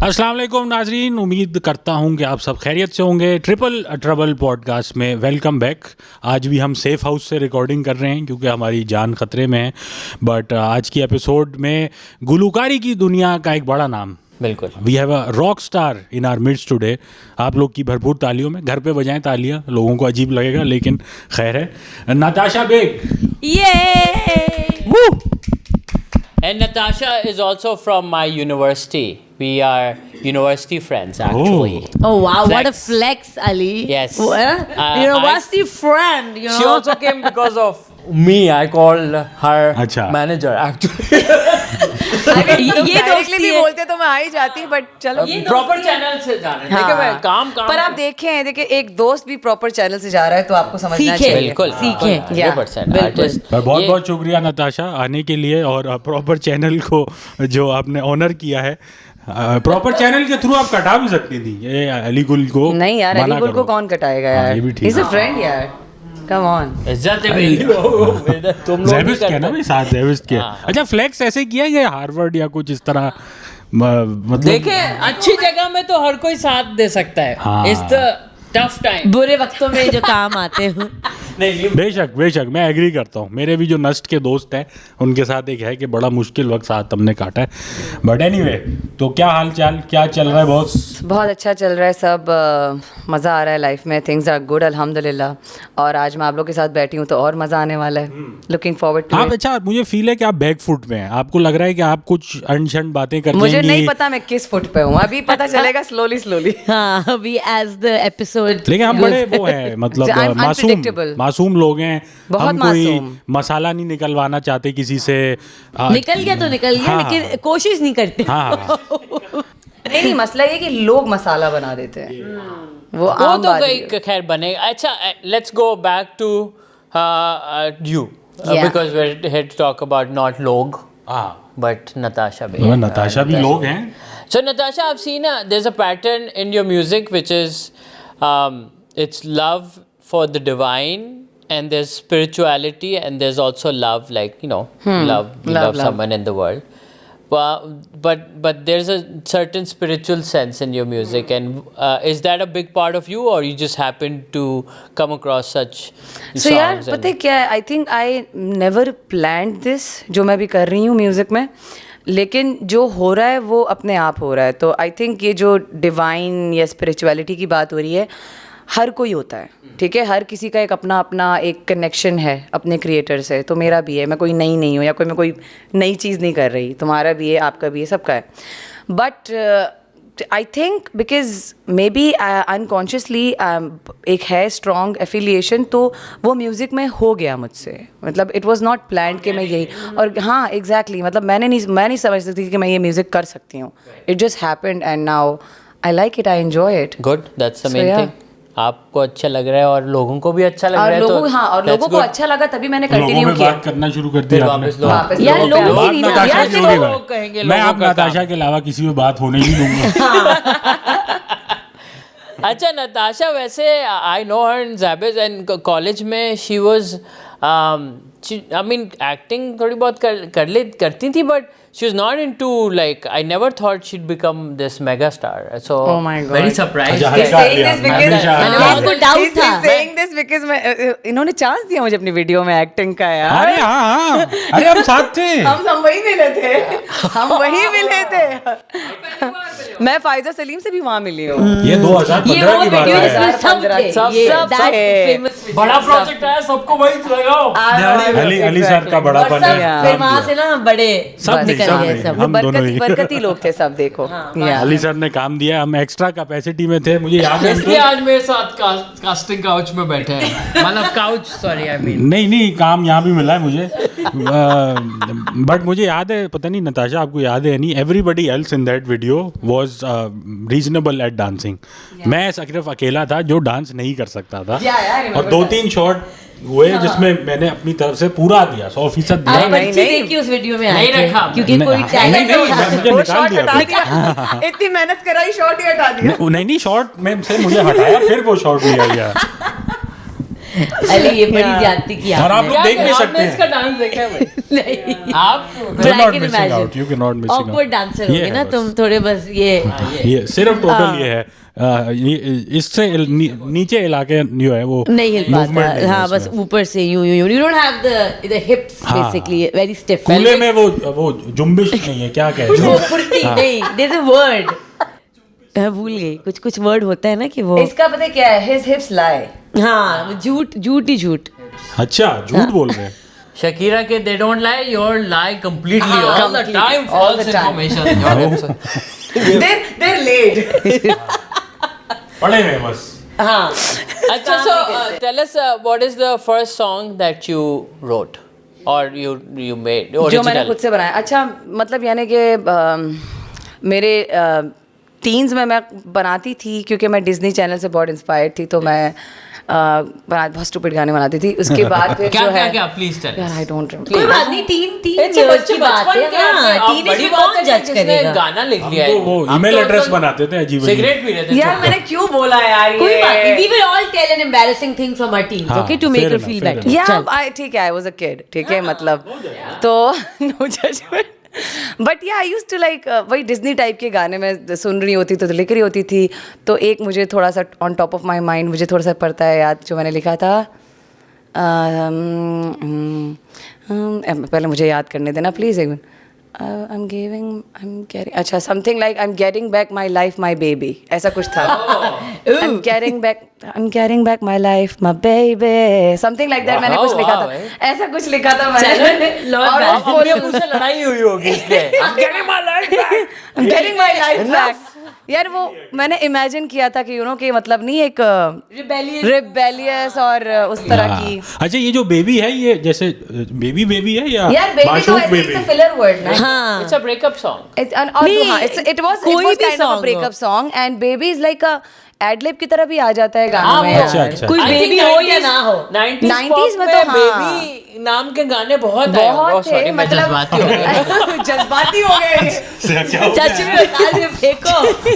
अस्सलाम वालेकुम नाजरीन, उम्मीद करता हूँ कि आप सब खैरियत से होंगे। ट्रिपल ट्रबल पॉडकास्ट में वेलकम बैक। आज भी हम सेफ़ हाउस से रिकॉर्डिंग कर रहे हैं क्योंकि हमारी जान ख़तरे में है। बट आज की एपिसोड में गुलकारी की दुनिया का एक बड़ा नाम, बिल्कुल, we have a rock star in our midst today. आप लोग की भरपूर तालियों में, घर पे बजाएं तालियां, लोगों को अजीब लगेगा लेकिन खैर है। Natasha Baig, and Natasha is also from my university. We are university friends, actually. Oh wow, what a Flex. flex, Ali. Yes. University friend, you know. She also came because of me. I called her अच्छा। manager, actually. अगर ये directly दोस्ती भी है। बोलते तो मैं आ ही जाती, बट चलो प्रॉपर चैनल से जा रहे हैं। देखिए भाई, काम पर आप देखें, देखिए एक दोस्त भी प्रॉपर चैनल से जा रहा है तो आपको समझना सीखे। चाहिए। बिल्कुल सीखे। 100% बिल्कुल। artist। बहुत ये- बहुत शुक्रिया नताशा आने के लिए और प्रॉपर चैनल को जो आपने ऑनर किया है। प्रॉपर चैनल के थ्रू आप कटा भी सकती थी ये अली गुल को। नहीं यार, मना अली गुल करो। को कौन कटाएगा हाँ, यार? ये भी ठीक He's a है। friend यार, कम ऑन। इज्जत है मेरी। तुम लोग जेविस्ट के ना भाई, साथ जेविस्ट के। हाँ। अच्छा, फ्लेक्स ऐसे किया है हार्वर्ड या कुछ इस तरह, मतलब देखे, अच्छी जगह में तो हर कोई साथ दे सकता है। हाँ। It's the tough time. बुरे वक्तों में जो काम आते हैं। नहीं, बेशक बेशक मैं एग्री करता हूँ। मेरे भी जो नस्ट के दोस्त हैं उनके साथ एक है कि बड़ा मुश्किल वक्त साथ हमने काटा है। बट एनीवे, तो क्या हाल चाल, क्या चल रहा है बॉस? बहुत अच्छा चल रहा है सब, मज़ा आ रहा है लाइफ में, थिंग्स आर गुड अल्हम्दुलिल्लाह। और आज मैं आप लोग के साथ बैठी हूँ तो और मज़ा आने वाला है। लुकिंग फॉरवर्ड टू आप इट। अच्छा, मुझे फील है कि आप बैक फुट में हैं। आपको लग रहा है कि आप कुछ अनशन बातें कर मुझे लेंगी। नहीं पता मैं किस फुट पे हूँ, अभी पता चलेगा स्लोली स्लोली। हाँ, अभी एज द एपिसोड। लेकिन हम बड़े वो हैं, मतलब I'm मासूम unpredictable. मासूम लोग हैं। बहुत हम कोई मासूम। मसाला नहीं निकलवाना चाहते किसी से। निकल गया तो निकल गया, हाँ। लेकिन कोशिश नहीं करते। हाँ। नहीं, मसला ये कि लोग मसाला बना देते हैं, वो वो आम तो बात कहीं है। खैर बनेगा। अच्छा, let's go back to you Yeah. Because we are here to talk about not लोग हाँ, बट Natasha भी मगर नताशा भी लोग हैं। So Natasha, I've seen there's a pattern in your music which is it's love for the divine, and there's spirituality, and there's also love, like, you know, love, you love love. someone in the world. But there's a certain spiritual sense in your music, and is that a big part of you, or you just happen to come across such सो यार songs? पता है क्या है, I think I never planned this जो मैं भी कर रही हूँ म्यूज़िक में, लेकिन जो हो रहा है वो अपने आप हो रहा है। तो आई थिंक ये जो डिवाइन या स्पिरिचुअलिटी की बात हो रही है, हर कोई होता है, ठीक है? हर किसी का एक अपना अपना एक कनेक्शन है अपने क्रिएटर से। तो मेरा भी है, मैं कोई नई नहीं हूँ या मैं कोई नई चीज़ नहीं कर रही। तुम्हारा भी है, आपका भी है, सबका है। But I think because may be unconsciously एक है स्ट्रॉन्ग एफिलिएशन, तो वो म्यूज़िक में हो गया मुझसे। मतलब इट वॉज नॉट प्लान्ड कि मैं यही, और हाँ एग्जैक्टली, मतलब मैं नहीं समझ सकती थी कि मैं ये म्यूज़िक कर सकती हूँ। It just happened and now I like it, I enjoy it. Good, that's the So, main yeah. thing. आपको अच्छा लग रहा है और लोगों को भी अच्छा लग रहा और है, लोगों, तो हाँ, और that's लोगों को good. अच्छा लगा तभी मैंने लोगों कंटिन्यू में किया। बात करना शुरू कर फिर दिया वापस आपने। लोग वापस यार, लोगों पे लोग आओ। ही बात नहीं ना, नताशा यार, की होगी लोग भाई। कहेंगे, मैं लोगों अब का नताशा काम। के अलावा किसी में बात होने नहीं दूंगा। अच्छा, नताशा वैसे आई नो हर इन ज़ैबिस, एंड कॉलेज में she was I mean acting थोड़ी बहुत करती थी, but she was not into, like I never thought she'd become this mega star. So Oh my God. Very surprise. अच्छा, He's saying this because आपको doubt था। He's saying this because मैं इन्होंने chance दिया मुझे अपनी वीडियो में acting का यार। अरे हाँ हाँ, अरे हम साथ थे। हम वही मिले थे, हम वही मिले थे। मैं फायजा सलीम से भी वहाँ मिली हूँ। ये 2015 की बात वीडियो है। इसमें सब थे। सब- ये सब- that सब- famous video। बड़ा प्रोजेक्ट आया, सबको वही लगाओ। अली सर का बड़ा और पन सब है। फिर वहाँ से ना बड़े सब नहीं, निकल सब गए नहीं। सब। हम दोनों ही। बरकती लोग थे सब, देखो। Yeah. अली सर ने काम दिया, हम एक्स्ट्रा कैपेसिटी में थे। मुझे याद है इसलिए आज मेरे साथ कास्टिंग काउच में बैठे हैं, मतलब काउच, सॉरी आई मीन। नहीं, काम यहाँ भी मिला है मुझे। बट मुझे याद है, पता नहीं नताशा आपको याद है नहीं, everybody else in that video was reasonable at dancing. मैं सिर्फ अकेला था जो डांस नहीं कर सकता था। और 2-3 शॉट हुए जिसमें मैंने अपनी तरफ से पूरा दिया, 100% दिया। आप नहीं, अच्छी नहीं। देखी उस वीडियो में आए नहीं थे, रखा आपने। क्योंकि कोई नहीं, टैलेंट नहीं, मुझे वो निकाल शॉट दिया हटा फिर। दिया। इतनी मेहनत कराई, शॉट ही हटा दिया। नहीं, शॉट में से मुझे हटाया, फिर वो शॉट लिया गया। अरे ये बड़ी ज्यादती की और आप लोग देख भी सकते इसका हैं। डांस देखा है भाई? नहीं आप You're not missing out. You cannot missing out. Awkward dancer ये होगे है ना बस। तुम थोड़े बस ये सिर्फ टोटल ये है इससे नीचे इलाके जो है वो नहीं हिल movement पाता नहीं है हाँ बस इसमें। ऊपर से यूं यूं यू डोंट हैव द हिप्स हाँ, बेसिकली वेरी स्टिफ कूले में वो जुम्बिश नहीं है, क्या कहते हैं? फुर्ती नहीं देयर इज अ वर्ड भूल गई कुछ वर्ड होता है ना कि वो इसका पता है क्या है, his hips lie. हाँ वो झूठ ही झूठ अच्छा, झूठ बोल रहे हैं। Shakira के they don't lie, your lie completely all the completely, time all false the time. information. They're late. पढ़े हुए बस। हाँ अच्छा, so tell us what is the first song that you wrote or you made जो मैंने original? खुद से बनाया। अच्छा, मतलब यानी कि मेरे टीन्स में मैं बनाती थी, क्योंकि मैं डिज्नी चैनल से बहुत इंस्पायर्ड थी, तो मैं बहुत स्टूपिड गाने बनाती थी। उसके बाद फिर क्या जो क्या है क्या प्लीज टेल यार आई डोंट कोई बात नहीं तीन बच्चे years की बात है हाँ अब टीनेज बड़ी में बात कौन है जज जिसने करेगा गाना लिख लिया तो है। वो हम ईमेल तो एड्रेस तो बनाते थे अजीब अजीब। सिगरेट पी रहे थे यार मैंने क्यों बोला यार कोई ये? बात नहीं we will all tell an embarrassing thing from our teens हाँ, okay to make fair her enough, feel fair better या चल ठीक है, आई वाज अ किड, ठीक है, मतलब तो नो जजमेंट, बट या आई यूज्ड टू लाइक वही डिज्नी टाइप के गाने में सुन रही होती तो लिख रही होती थी। तो एक मुझे थोड़ा सा on top of my mind मुझे थोड़ा सा पड़ता है याद, जो मैंने लिखा था। पहले मुझे याद करने देना प्लीज़ एक मिनट। अच्छा, something like I am getting back my life my baby, ऐसा कुछ था। I am getting back my life my baby, something like that. मैंने कुछ लिखा था, ऐसा कुछ लिखा था मैंने। और अब अपने मुंह से लड़ाई हुई होगी इसलिए। I'm getting my life back. यार वो मैंने इमेजिन किया था कि कि मतलब नहीं एक रिबेलियस और उस तरह की। अच्छा, ये जो बेबी है ये जैसे बेबी है या यार बेबी तो माशूक ऐसे baby? It's a filler word ना। हाँ It's a breakup song. It was कोई भी kind of a song breakup song and baby is like a ad lib की तरह भी आ जाता है गानों हाँ, में। वो- अच्छा, अच्छा। कोई I think बेबी हो या ना हो 90s में में तो हाँ। बेबी नाम के गाने बहुत आए। बहुत थे, सॉरी मैं मतलब- जज्बाती हो गया। जज्बाती हो गए। क्या हो चाची गया? भी बता दे फेंको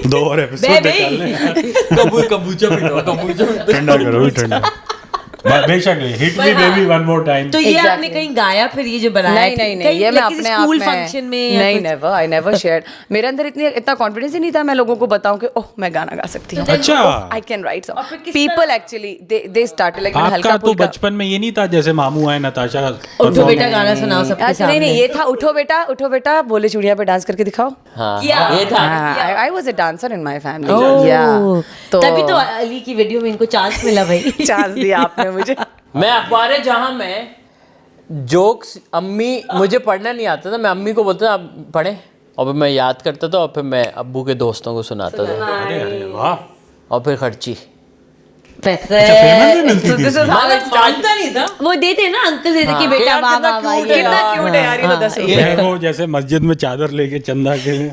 2 और एपिसोड बेबी। निकाल लें। कबूचा पीटो कबूचा ठंडा करो ठंडा। बेशक hit me baby one more time. तो ये Exactly. आपने कहीं गाया फिर ये जो बनाया नहीं ये मैं अपने आप स्कूल में फंक्शन में या नहीं, कुछ? Never, I never shared. मेरे अंदर इतना कॉन्फिडेंस ही नहीं था मैं लोगों को बताऊं कि ओह मैं गाना गा सकती हूँ। अच्छा। आई कैन राइट और फिर सॉन्ग। किस people actually they started like आपका हल्का तो फुल्का। बचपन में ये नहीं था जैसे मामू आए नताशा उठो बेटा गाना सुनाओ सबके अच्छा नहीं सामने ये था उठो बेटा बोले चूड़िया पे डांस करके दिखाओ। हाँ किया। ये था। I was a dancer in my family. Oh, yeah तभी तो अली की वीडियो में इनको चांस मिला भाई चांस दिया आपने मुझे। मैं अखबार जहाँ में जोक्स अम्मी मुझे पढ़ना नहीं आता था, मैं अम्मी को बोलता था आप पढ़े और फिर मैं याद करता था और फिर मैं अब्बू के दोस्तों को सुनाता था अरे वाह। और फिर खर्ची। पैसे पेमेंट भी मिलती So थी this is इसमें। how it started. जानता नहीं था। वो देते हैं ना अंकल देते कि हाँ, बेटा यार, वाह कितना वाह वाह cute है ये यार। हाँ, क्यूट है यार ये तो 10 रुपए। ये वो जैसे मस्जिद में चादर लेके चंदा के लिए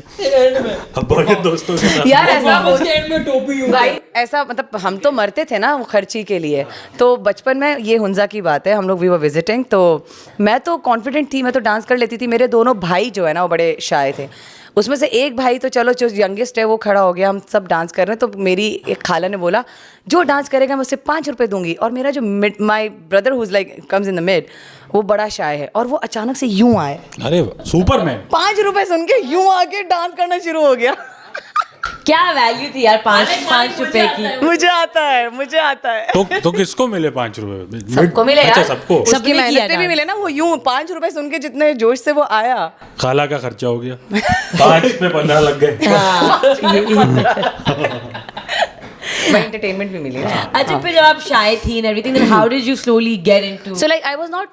अब्बा के दोस्तों के साथ। यार ऐसा हो में टोपी भाई ऐसा मतलब हम तो मरते थे ना वो खर्ची के लिए। तो बचपन में ये हुंजा की बात है, हम लोग वी वर विजिटिंग, तो मैं तो कॉन्फिडेंट थी, मैं तो डांस कर लेती थी। मेरे दोनों भाई जो है ना वो बड़े शाय थे। उसमें से एक भाई तो चलो जो यंगेस्ट है वो खड़ा हो गया, हम सब डांस कर रहे हैं। तो मेरी एक खाला ने बोला जो डांस करेगा मैं उससे 5 रुपये दूंगी। और मेरा जो my brother who's like comes in the mid, वो बड़ा शाय है और वो अचानक से यूं आए, अरे सुपरमैन। 5 रुपये सुन के यूं आके डांस करना शुरू हो गया। क्या वैल्यू थी यार 5 रुपए की मुझे आता है। तो किसको मिले 5 रुपए? सबको मिले अच्छा यार। सबको। उसकी सबने मेहनत किया पे भी डांस। मिले ना, वो यूं 5 रुपए सुन के जितने जोश से वो आया। खाला का खर्चा हो गया 5 पे 15 लग गए। वही एंटरटेनमेंट भी मिली ना। अच्छा फिर जब आप शाय थी and everything then how did you slowly get into so like I was not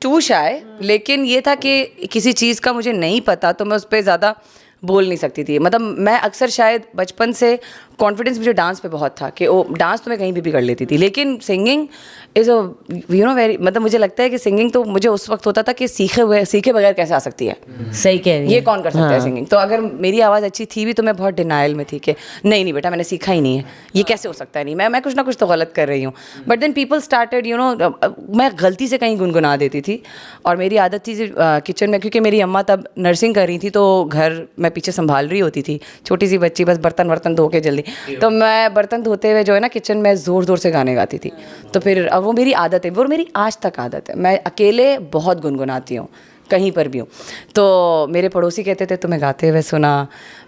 too shy, लेकिन ये था कि किसी चीज़ का मुझे नहीं पता तो मैं उस पर ज़्यादा बोल नहीं सकती थी। मतलब मैं अक्सर शायद बचपन से कॉन्फिडेंस मुझे डांस पे बहुत था कि वो डांस तो मैं कहीं भी कर लेती थी, लेकिन सिंगिंग इज़ अ वेरी, मतलब मुझे लगता है कि सिंगिंग तो मुझे उस वक्त होता था कि सीखे बगैर कैसे आ सकती है। सही कह रही ये है कौन कर सकता है सिंगिंग। तो अगर मेरी आवाज़ अच्छी थी भी तो मैं बहुत डिनाइल में थी कि नहीं बेटा मैंने सीखा ही नहीं है, ये कैसे हो सकता है, नहीं मैं कुछ ना कुछ तो गलत कर रही हूँ। बट देन पीपल स्टार्टेड मैं गलती से कहीं गुनगुना देती थी। और मेरी आदत थी किचन में, क्योंकि मेरी अम्मा तब नर्सिंग कर रही थी तो घर मैं पीछे संभाल रही होती थी, छोटी सी बच्ची, बस बर्तन वर्तन धो के जल्दी। थी, तो मैं बर्तन धोते हुए जो है ना किचन में ज़ोर ज़ोर से गाने गाती थी। तो फिर अब वो मेरी आदत है, वो मेरी आज तक आदत है, मैं अकेले बहुत गुनगुनाती हूँ कहीं पर भी हूँ। तो मेरे पड़ोसी कहते थे तुम्हें गाते हुए सुना।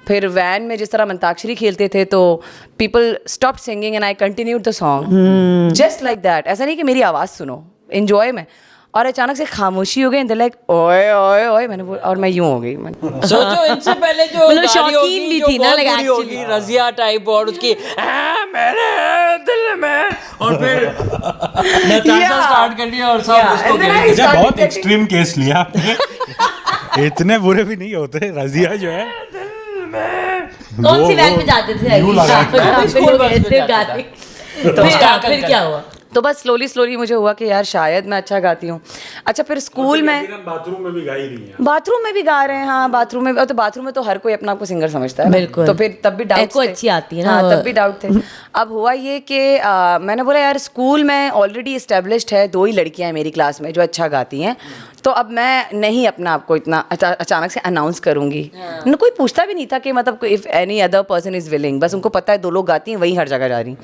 फिर वैन में जिस तरह अंताक्षरी खेलते थे तो people stop singing and I continued the song just like that. ऐसा नहीं कि मेरी आवाज़ सुनो, एंजॉय में, और अचानक से खामोशी हो गई एंड लाइक ओए ओए ओए, मैंने बोला, और मैं यूं हो गई। सोचो इनसे पहले जो मतलब गाड़ी शौकीन होगी, भी जो थी ना, बहुत like बुरी होगी, actually। रजिया टाइप, और उसकी मेरे दिल में, और फिर नताशा स्टार्ट कर दिया और सब उसको गए। अच्छा, बहुत एक्सट्रीम केस लिया आपने। इतने बुरे भी नहीं होते। रजिया जो है कौन सी वैन में जाते थे? यूं लगा के। स्कूल बस में जाता था। फिर क्या हुआ? तो बस स्लोली मुझे हुआ कि यार शायद मैं अच्छा गाती हूँ। अच्छा, फिर स्कूल में बाथरूम में भी गा ही रही है। बाथरूम में भी गा रहे हैं, हाँ बाथरूम में, तो बाथरूम में तो हर कोई अपना आपको सिंगर समझता है ना। बिल्कुल। तो फिर तब भी डाउट एको अच्छी आती है ना। हाँ, तब भी डाउट थे। अब हुआ ये कि मैंने बोला यार स्कूल में ऑलरेडी इस्टेब्लिश्ड है, 2 ही लड़कियां हैं मेरी क्लास में जो अच्छा गाती हैं, तो अब मैं नहीं अपना आपको इतना अचानक से अनाउंस करूंगी। न कोई पूछता भी नहीं था कि मतलब if any other person is willing, बस उनको पता है 2 लोग गाती हैं, वही हर जगह जा रही।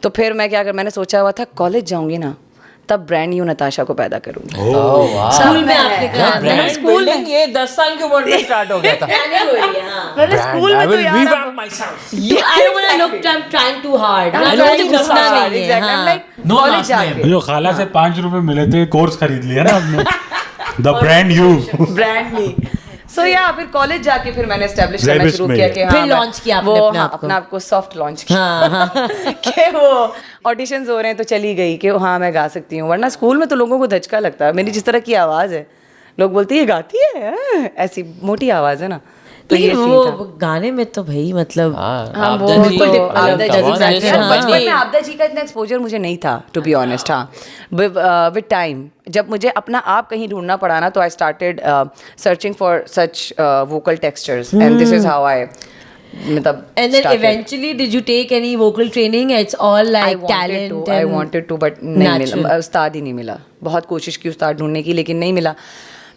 तो फिर मैं क्या कर, मैंने सोचा हुआ था कॉलेज जाऊंगी ना तब ब्रांड न्यू नताशा को पैदा करूंगी। स्कूल में आपने कहा? ब्रांड बिल्डिंग ये 10 साल की उम्र में स्टार्ट हो गया था। मैंने स्कूल में तो यार revamp myself. I don't want to look I'm trying too hard. I'm ना trying मुझे too घुसना hard, नहीं है। exactly. I'm हाँ। like, No कॉलेज last जाके name. जो खाला से 5 रुपए मिले थे, कोर्स खरीद लिया ना हमने। The brand you. ब्रांड मी। सो या फिर कॉलेज जाके फिर मैंने एस्टेब्लिश करना Rebus शुरू में किया ही। कि हाँ फिर मैं- launch किया आपने वो अपने हाँ, आप को। अपना आपको सॉफ्ट लॉन्च किया हाँ। कि वो ऑडिशंस हो रहे हैं तो चली गई कि हाँ मैं गा सकती हूँ। वरना स्कूल में तो लोगों को धचका लगता है, मेरी जिस तरह की आवाज़ है, लोग बोलते हैं ये गाती है, ऐसी मोटी आवाज़ है ना। तो ये लेकिन सीन वो था। गाने में तो भाई मतलब हाँ, वो आपदा जी, तो come आपदा जी, on, exactly। this हाँ, somebody- बचपन में आपदा जी का इतना एक्सपोजर मुझे नहीं था, टू बी ऑनेस्ट। हाँ, विद टाइम जब मुझे अपना आप कहीं ढूंढना पड़ा ना, तो I started searching for such vocal textures and this is how I मतलब And then started. eventually did you take any vocal training? It's all like talent I and wanted to but नहीं natural. मिला, उस्ताद ही नहीं मिला। बहुत कोशिश की उस्ताद ढूंढने की, लेकिन नहीं मिला।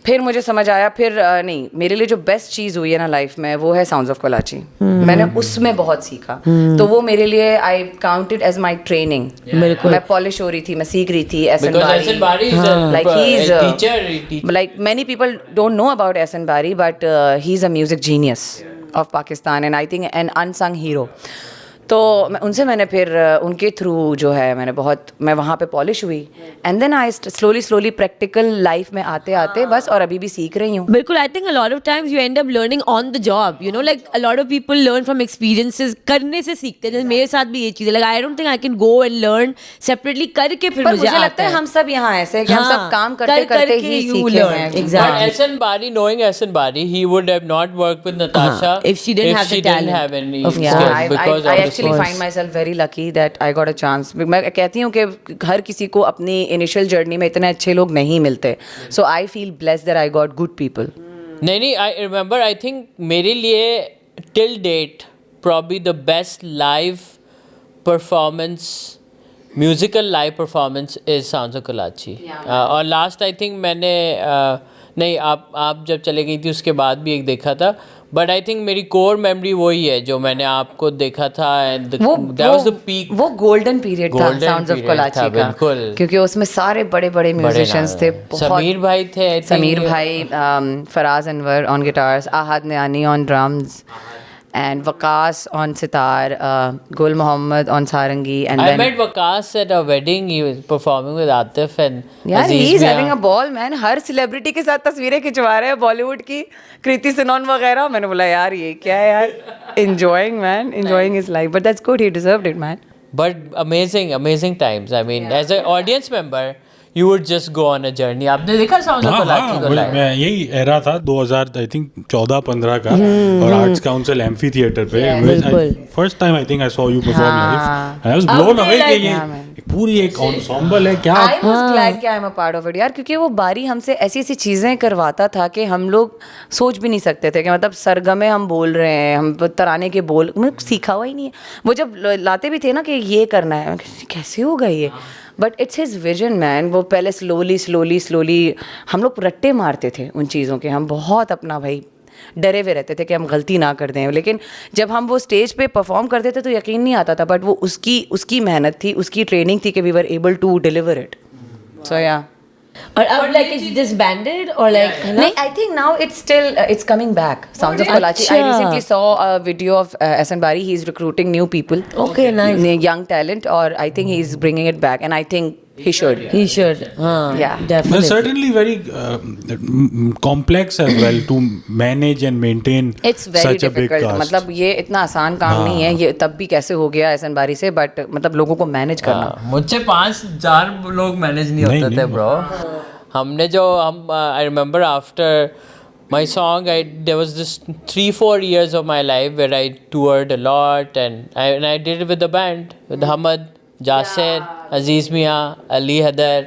फिर मुझे समझ आया, फिर नहीं, मेरे लिए जो बेस्ट चीज़ हुई है ना लाइफ में, वो है साउंड्स ऑफ कोलाची। मैंने उसमें बहुत सीखा, तो वो मेरे लिए आई काउंटेड एज माई ट्रेनिंग। बिल्कुल। मैं पॉलिश हो रही थी, मैं सीख रही थी। S N Because S.N. Bari is a like he's a teacher. He teach- like many people don't know about S.N. Bari, but he's a music genius of Pakistan and I think an unsung hero. तो मैंने फिर उनके through जो है मैंने बहुत, मैं वहाँ पे पॉलिश हुई and then I slowly practical life में आते आते बस, और अभी भी सीख रही हूँ। बिल्कुल। I think a lot of times you and up learning on the job, you know, like a lot of people learn from experiences, करने से सीखते हैं। मेरे साथ भी ये चीज़ है, like I don't think I can go and learn separately करके फिर पर मुझे मुझे लगता है हम सब यहाँ ऐसे हैं कि हम सब काम करते करते ही सीखे हैं। But Exactly. S.N. Bari, knowing S.N. Bari, he would have not worked with Natasha if she didn't have the talent. have any Of skills course. because I of the actually skills. find myself very lucky that I got a chance. मैं कहती हूँ कि हर किसी को अपनी initial journey में इतने अच्छे लोग नहीं मिलते, so I feel blessed that I got good people. नहीं, I remember, I think मेरे लिए till date probably the best live performance, musical live performance is Sounds of Karachi. और last I think मैंने नहीं, आप जब चले गई थी उसके बाद भी एक देखा था, बट आई थिंक मेरी कोर मेमोरी वही है जो मैंने आपको देखा था, and that was the peak. वो गोल्डन पीरियड था Golden साउंड्स ऑफ period कोलाची था, का, बिल्कुल। क्योंकि उसमें सारे बड़े बड़े म्यूजिशियंस नाम थे। हैं। समीर भाई थे, I think. समीर भाई, Faraz Anwar on guitars, Ahad Nayani on drums and Waqas on sitar, Gul Mohammed on sarangi, and I then met Waqas at a wedding. He was performing with Atif and यार Aziz he is Mia. Having a ball man. Her celebrity के साथ तस्वीरें खिंचवा रहे हैं, बॉलीवुड की कृति सेनन वगैरह। मैंने बोला यार ये क्या है यार, enjoying man, enjoying his life, but that's good, he deserved it man. But amazing times. I mean, as an audience member, you would just go on a journey. आपने देखा Sounds of Karachi को live? मैं यही era था 2000 I think 14-15 का, और arts council amphi theatre पे first time I think I saw you perform live. I was blown away कि ये पूरी एक एंसेंबल है क्या। आई वाज ग्लैड कि I am a part of it यार, क्योंकि वो बारी हमसे ऐसी ऐसी चीज़ें करवाता था कि हम लोग सोच भी नहीं सकते थे कि मतलब सरगमे हम बोल रहे हैं, हम तराने के बोल में सीखा हुआ ही नहीं है। वो जब लाते भी थे ना कि ये करना है, कैसे होगा ये, but it's his vision man. वो पहले स्लोली हम लोग रट्टे मारते थे उन चीज़ों के, हम बहुत अपना भाई डरे हुए रहते थे कि हम गलती ना कर दें, लेकिन जब हम वो स्टेज पे परफॉर्म करते थे तो यकीन नहीं आता था, बट वो उसकी मेहनत थी, उसकी ट्रेनिंग थी कि we were able to deliver it. So yeah और अब like it's disbanded or like है ना? नहीं, I think now it's still it's coming back. Sounds of Karachi. I अच्छा. recently saw a video of Ehsan Bari. He's recruiting new people. Okay, nice. Young talent, or I think he's bringing it back, and I think he should. He should. Yeah. Definitely. Certainly very complex as well to manage and maintain It's very such a big difficult. cast. मतलब ये इतना आसान काम नहीं है, ये तब भी कैसे हो गया एहसन बारी से, बट मतलब लोगों को मैनेज करना. मुझसे 5-4 लोग मैनेज नहीं होते थे ब्रो. हमने जो I remember after my song, there was this 3-4 years of my life where I toured a lot, and I did it with the band, with Hamad, Jasir, Aziz Mia, Ali Hadar.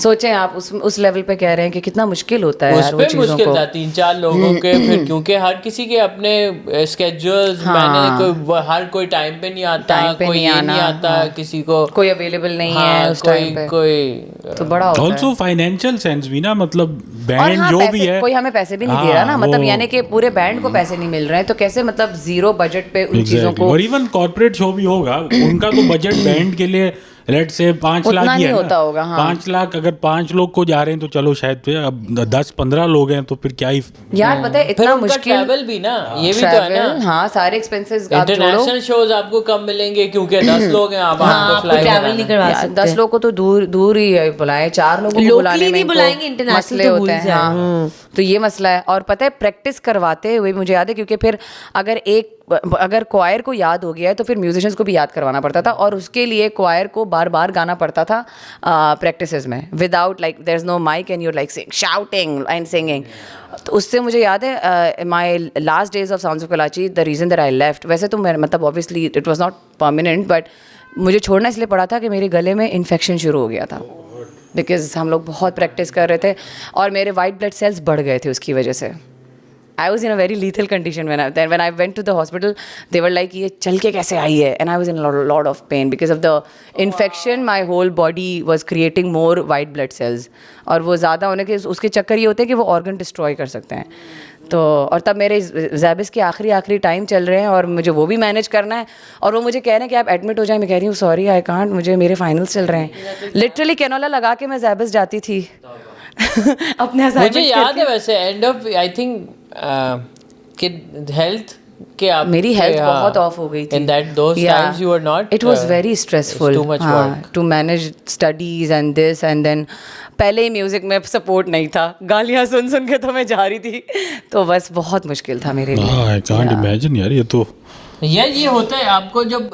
सोचें आप उस level पे कह रहे हैं कि कितना मुश्किल होता है उस यार वो पे चीज़ों मुश्किल को. था 3-4 लोगों के, फिर क्योंकि हर किसी के अपने स्केड्यूल्स, मैंने हर कोई टाइम पे नहीं आता, टाइम पे कोई नहीं ये आना, नहीं आता, किसी को कोई अवेलेबल नहीं है हाँ, उस टाइम पे, कोई तो बड़ा होता है. Also financial sense भी ना, मतलब और बैंड हाँ, जो पैसे, भी है कोई हमें पैसे भी नहीं दे रहा ना, मतलब वो- यानी कि पूरे बैंड को पैसे नहीं मिल रहे हैं, तो कैसे मतलब जीरो बजट पे उन चीज़ों Exactly. को. और इवन कॉर्पोरेट शो भी होगा, उनका तो बजट बैंड के लिए लेट से 5 उतना लाख ही नहीं है होता ना. होगा, हाँ. 5 लाख अगर 5 लोग को जा रहे हैं तो चलो शायद पे, अब 10-15 लोग हैं तो फिर क्या ही. यार पता है फिर इतना उनका मुश्किल ट्रैवल भी ना, ये भी तो है ना. travel, हाँ सारे एक्सपेंसेस आप जोड़ो. इंटरनेशनल शोज आपको कम मिलेंगे क्योंकि 10 लोग हैं, आप हाँ, आपको आपको फ्लाई travel नहीं करवा यार, सकते. 10 लोग को तो दूर ही बुलाएं, 4 लोगों को Locally बुलाने में नहीं इनको बुलाएंगे, international मसले तो होते भूल हैं. जाए. हाँ, तो ये मसला है. और पता है प्रैक्टिस करवाते हुए मुझे याद है, क्योंकि फिर अगर क्वायर को याद हो गया है तो फिर म्यूजिशियंस को भी याद करवाना पड़ता था, और उसके लिए क्वायर को बार बार गाना पड़ता था प्रैक्टिसेस में, without like there is no mic and you're like shouting and singing. तो उससे मुझे याद है my last days of sounds of Karachi, the reason that I left, वैसे तो मैं मतलब obviously it was not permanent, but मुझे छोड़ना इसलिए पड़ा था कि मेरे गले में इन्फेक्शन शुरू हो गया था, बिकॉज हम लोग बहुत प्रैक्टिस कर रहे थे और मेरे वाइट ब्लड सेल्स बढ़ गए थे उसकी वजह से. I was in a very lethal condition when I went to the hospital. They were like, ये चल के कैसे आई है? And I was in a lot of pain because of the infection. My whole body was creating more white blood cells. और वो ज़्यादा होने के उसके चक्कर ये होते हैं कि वो organ destroy कर सकते हैं. तो और तब मेरे ज़ैबिस के आखिरी टाइम चल रहे हैं और मुझे वो भी मैनेज करना है, और वो मुझे कह रहे हैं कि आप एडमिट हो जाएं. मैं कह रही हूँ सॉरी आई कांट, मुझे मेरे फाइनल्स चल रहे हैं. लिटरली कैनोला लगा के मैं ज़ैबिस जाती थी अपने मुझे याद है वैसे एंड ऑफ आई थिंक कि हेल्थ के आप मेरी हेल्थ बहुत ऑफ हो गई थी. In that those times you were not, it was very stressful too much work to manage studies and this and then. पहले ही म्यूजिक में सपोर्ट नहीं था, गालियां सुन के तो मैं जा रही थी, तो बस बहुत मुश्किल था मेरे लिए. आई कांट इमेजिन यार, ये तो ये होता है आपको जब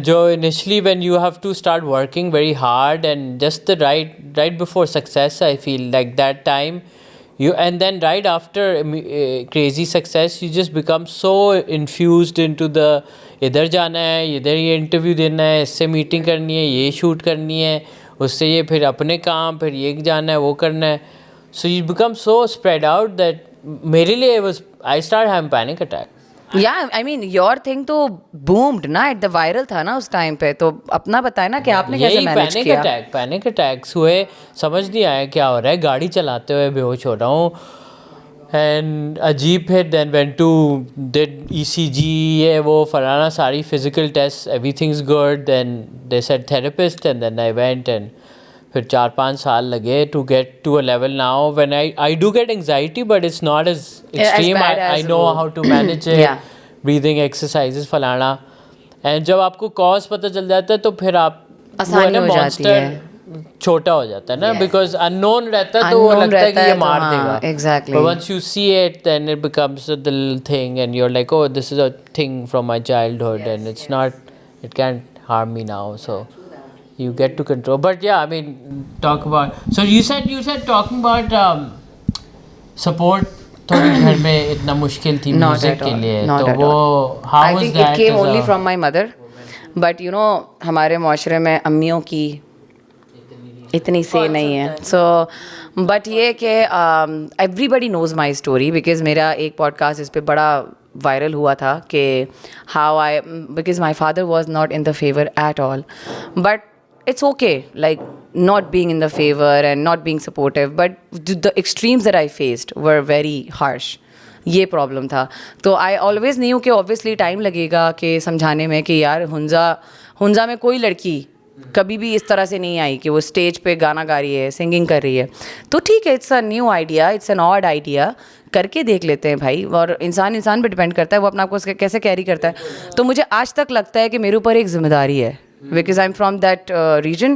जो initially when you have to start working very hard and just the right before success, I feel like that time you, and then right after crazy success you just become so infused into the इधर जाना है, इधर ये interview देना है, इससे meeting करनी है, ये शूट करनी है, उससे ये फिर अपने काम, फिर ये जाना है, वो करना है. So you become so spread out that मेरे लिए I start having panic attack. Yeah, I mean your thing तो boomed ना, at the viral था ना उस टाइम पे. तो अपना बताए ना कि आपने कैसे मैनेज किया. पैनिक अटैक्स हुए, समझ नहीं आया क्या हो रहा है, गाड़ी चलाते हुए बेहोश हो रहा हूँ एंड अजीब. फिर then went to did ECG, ये वो फलाना सारी physical test, everything is good, then they said therapist and then I went and फिर 4-5 साल लगे to get to a level now when I do get anxiety but it's not as extreme. I know how to manage it, breathing exercises फलाना. And जब आपको cause पता चल जाता है तो फिर आप आसानी हो जाती है, छोटा हो जाता है ना, बिकॉज अननोन रहता है तो वो लगता है कि ये मार देगा. Exactly. But once you see it, then it becomes the little thing, and you're like, oh, this is a thing from my childhood, and it's not, it can't harm me now. So you get to control. But yeah, I mean, talk about. So you said talking about support. थोड़ी घर में इतना मुश्किल थी music के लिए, तो वो how was that? I think it came only from my mother, but you know हमारे माशरे में अम्मियों की इतनी से नहीं है. सो बट ये कि everybody knows my story, because मेरा एक पॉडकास्ट इस पर बड़ा वायरल हुआ था कि how I, because my father was not in the favour at all, but it's okay, like not being in the favor and not being supportive, but the extremes that I faced were very harsh. ये problem था। तो I always new कि obviously time लगेगा कि समझाने में कि यार हुंजा में कोई लड़की कभी भी इस तरह से नहीं आई कि वो स्टेज पे गाना गा रही है, सिंगिंग कर रही है। तो ठीक है, it's a new idea, it's an odd idea, करके देख लेते हैं भाई। और इंसान पे डिपेंड करता है वो अपने आप को कैसे कैरी करता है। तो मुझे आज तक लगता है कि मेरे ऊपर एक जिम्मेदारी है, because I'm from that region,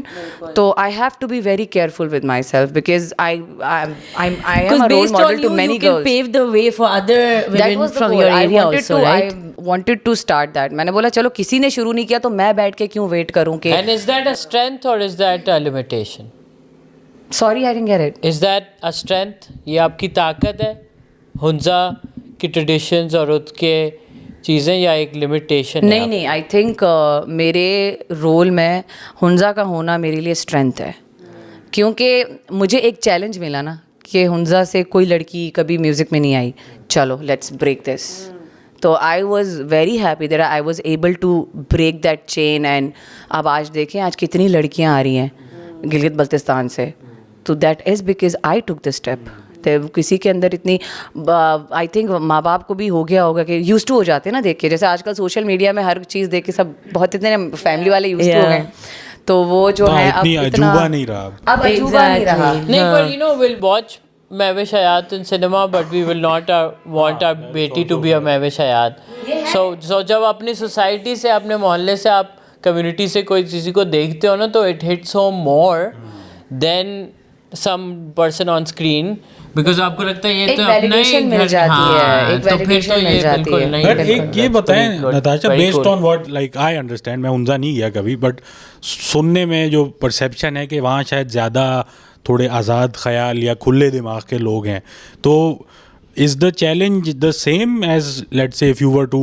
so I have to be very careful with myself because I am a role based model on to you, many you can girls. pave the way for other That women was the from goal. your I area wanted also, to, right? I wanted to start that. मैंने बोला चलो किसी ने शुरू नहीं किया तो मैं बैठ के क्यों वेट करूं कि And is that a strength or is that a limitation? Sorry, I didn't get it. Is that a strength? ये आपकी ताकत है हुंजा की ट्रेडिशंस और उसके चीज़ें, या एक लिमिटेशन? नहीं, आई थिंक मेरे रोल में हुंजा का होना मेरे लिए स्ट्रेंथ है, क्योंकि मुझे एक चैलेंज मिला ना कि हुंजा से कोई लड़की कभी म्यूज़िक में नहीं आई, चलो लेट्स ब्रेक दिस। तो I was very happy that I was able to break that chain. And अब आज देखें आज कितनी लड़कियां आ रही हैं गिलगित बल्तिस्तान से, तो that is because I took the step. तो किसी के अंदर इतनी, आई थिंक माँ बाप को भी हो गया होगा कि यूज टू हो जाते हैं ना देख के, जैसे आजकल सोशल मीडिया में हर चीज़ देख के सब बहुत इतने फैमिली वाले यूज टू हो गए, तो वो जो है अब इतनी इतना अजूबा नहीं रहा। अब अजूबा नहीं रहा। नहीं, पर you know we'll watch Mehwish Hayat in cinema, but we will not want our बेटी to be a Mehwish Hayat. So जब अपनी सोसाइटी से, अपने मोहल्ले से, आप कम्युनिटी से कोई किसी को देखते हो ना, तो it hits home more than some person on screen, because आपको लगता है ये एक तो अपना ही validation मिल घर, जाती है, हाँ, एक तो फिर validation तो मिल ये जाती बिल्कुल है। नहीं। बट एक ये बताएं Natasha, Very based good. On what like I understand, मैं हुंजा नहीं गया कभी, बट सुनने में जो परसेप्शन है कि वहाँ शायद ज़्यादा थोड़े आज़ाद ख्याल या खुले दिमाग के लोग हैं, तो is the challenge the same as, let's say, if you were to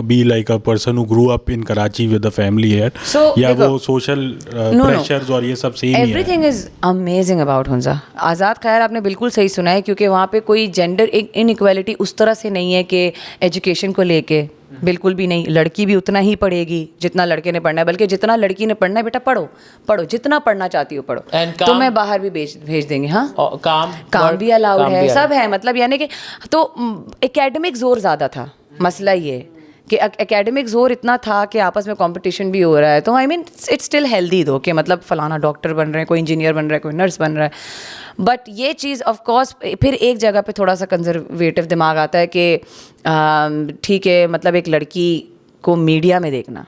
be like a person who grew up in Karachi with a family here, So, या देखो, वो social no. pressures और ये सब सेम ही है? Everything is amazing about Hunza. आज़ाद ख्याल आपने बिल्कुल सही सुना है, क्योंकि वहाँ पे कोई जेंडर इनइक्वालिटी उस तरह से नहीं है कि एजुकेशन को लेके, बिल्कुल भी नहीं। लड़की भी उतना ही पढ़ेगी जितना लड़के ने पढ़ना है, बल्कि जितना लड़की ने पढ़ना है बेटा पढ़ो जितना पढ़ना चाहती हो पढ़ो, And तो काम? मैं बाहर भी भेज देंगे। हाँ, और काम भी अलाउड है, सब है, मतलब यानी कि तो एकेडमिक जोर ज़्यादा था। मसला ये कि एकेडमिक जोर इतना था कि आपस में कंपटीशन भी हो रहा है, तो I mean it's still healthy दो कि मतलब फलाना डॉक्टर बन रहे हैं, कोई इंजीनियर बन रहा है, कोई नर्स बन रहा है। बट ये चीज़ ऑफ कोर्स फिर एक जगह पे थोड़ा सा कंजर्वेटिव दिमाग आता है कि ठीक है, मतलब एक लड़की को मीडिया में देखना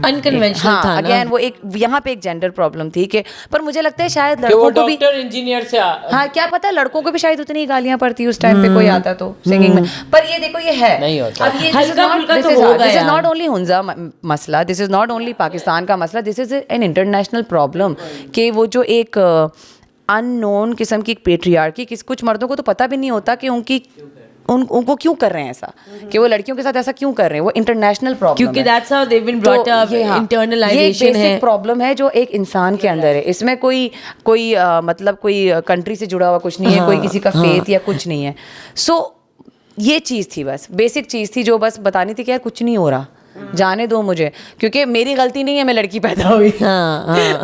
अनकन्वेंशनल था ना। अगेन वो एक यहाँ पे एक जेंडर प्रॉब्लम थी कि, पर मुझे लगता है शायद कि वो लड़कों को भी, डॉक्टर इंजीनियर से हाँ क्या पता लड़कों को भी शायद उतनी गालियां पड़ती उस टाइम पे कोई आता तो सिंगिंग में। पर ये देखो ये है नहीं होता। अब ये हल्का-फुल्का तो होगा दिस इज यार। नॉट ओनली हुंजा मसला, this is not only Pakistan का मसला, this is an international problem कि वो जो एक अननोन किस्म की पेट्रियार्की, कुछ मर्दों को तो पता भी नहीं होता कि उनको क्यों कर रहे हैं ऐसा, कि वो लड़कियों के साथ ऐसा क्यों कर रहे हैं, वो इंटरनेशनल प्रॉब्लम क्योंकि that's how they've been brought up, internalization है। ये प्रॉब्लम है जो एक इंसान के अंदर है। इसमें कोई मतलब कोई कंट्री से जुड़ा हुआ कुछ नहीं है, कोई किसी का फेथ या कुछ नहीं है। सो ये चीज़ थी, बस बेसिक चीज़ थी जो बस बतानी थी कि यार कुछ नहीं हो रहा, जाने दो मुझे, क्योंकि मेरी गलती नहीं है मैं लड़की पैदा हुई।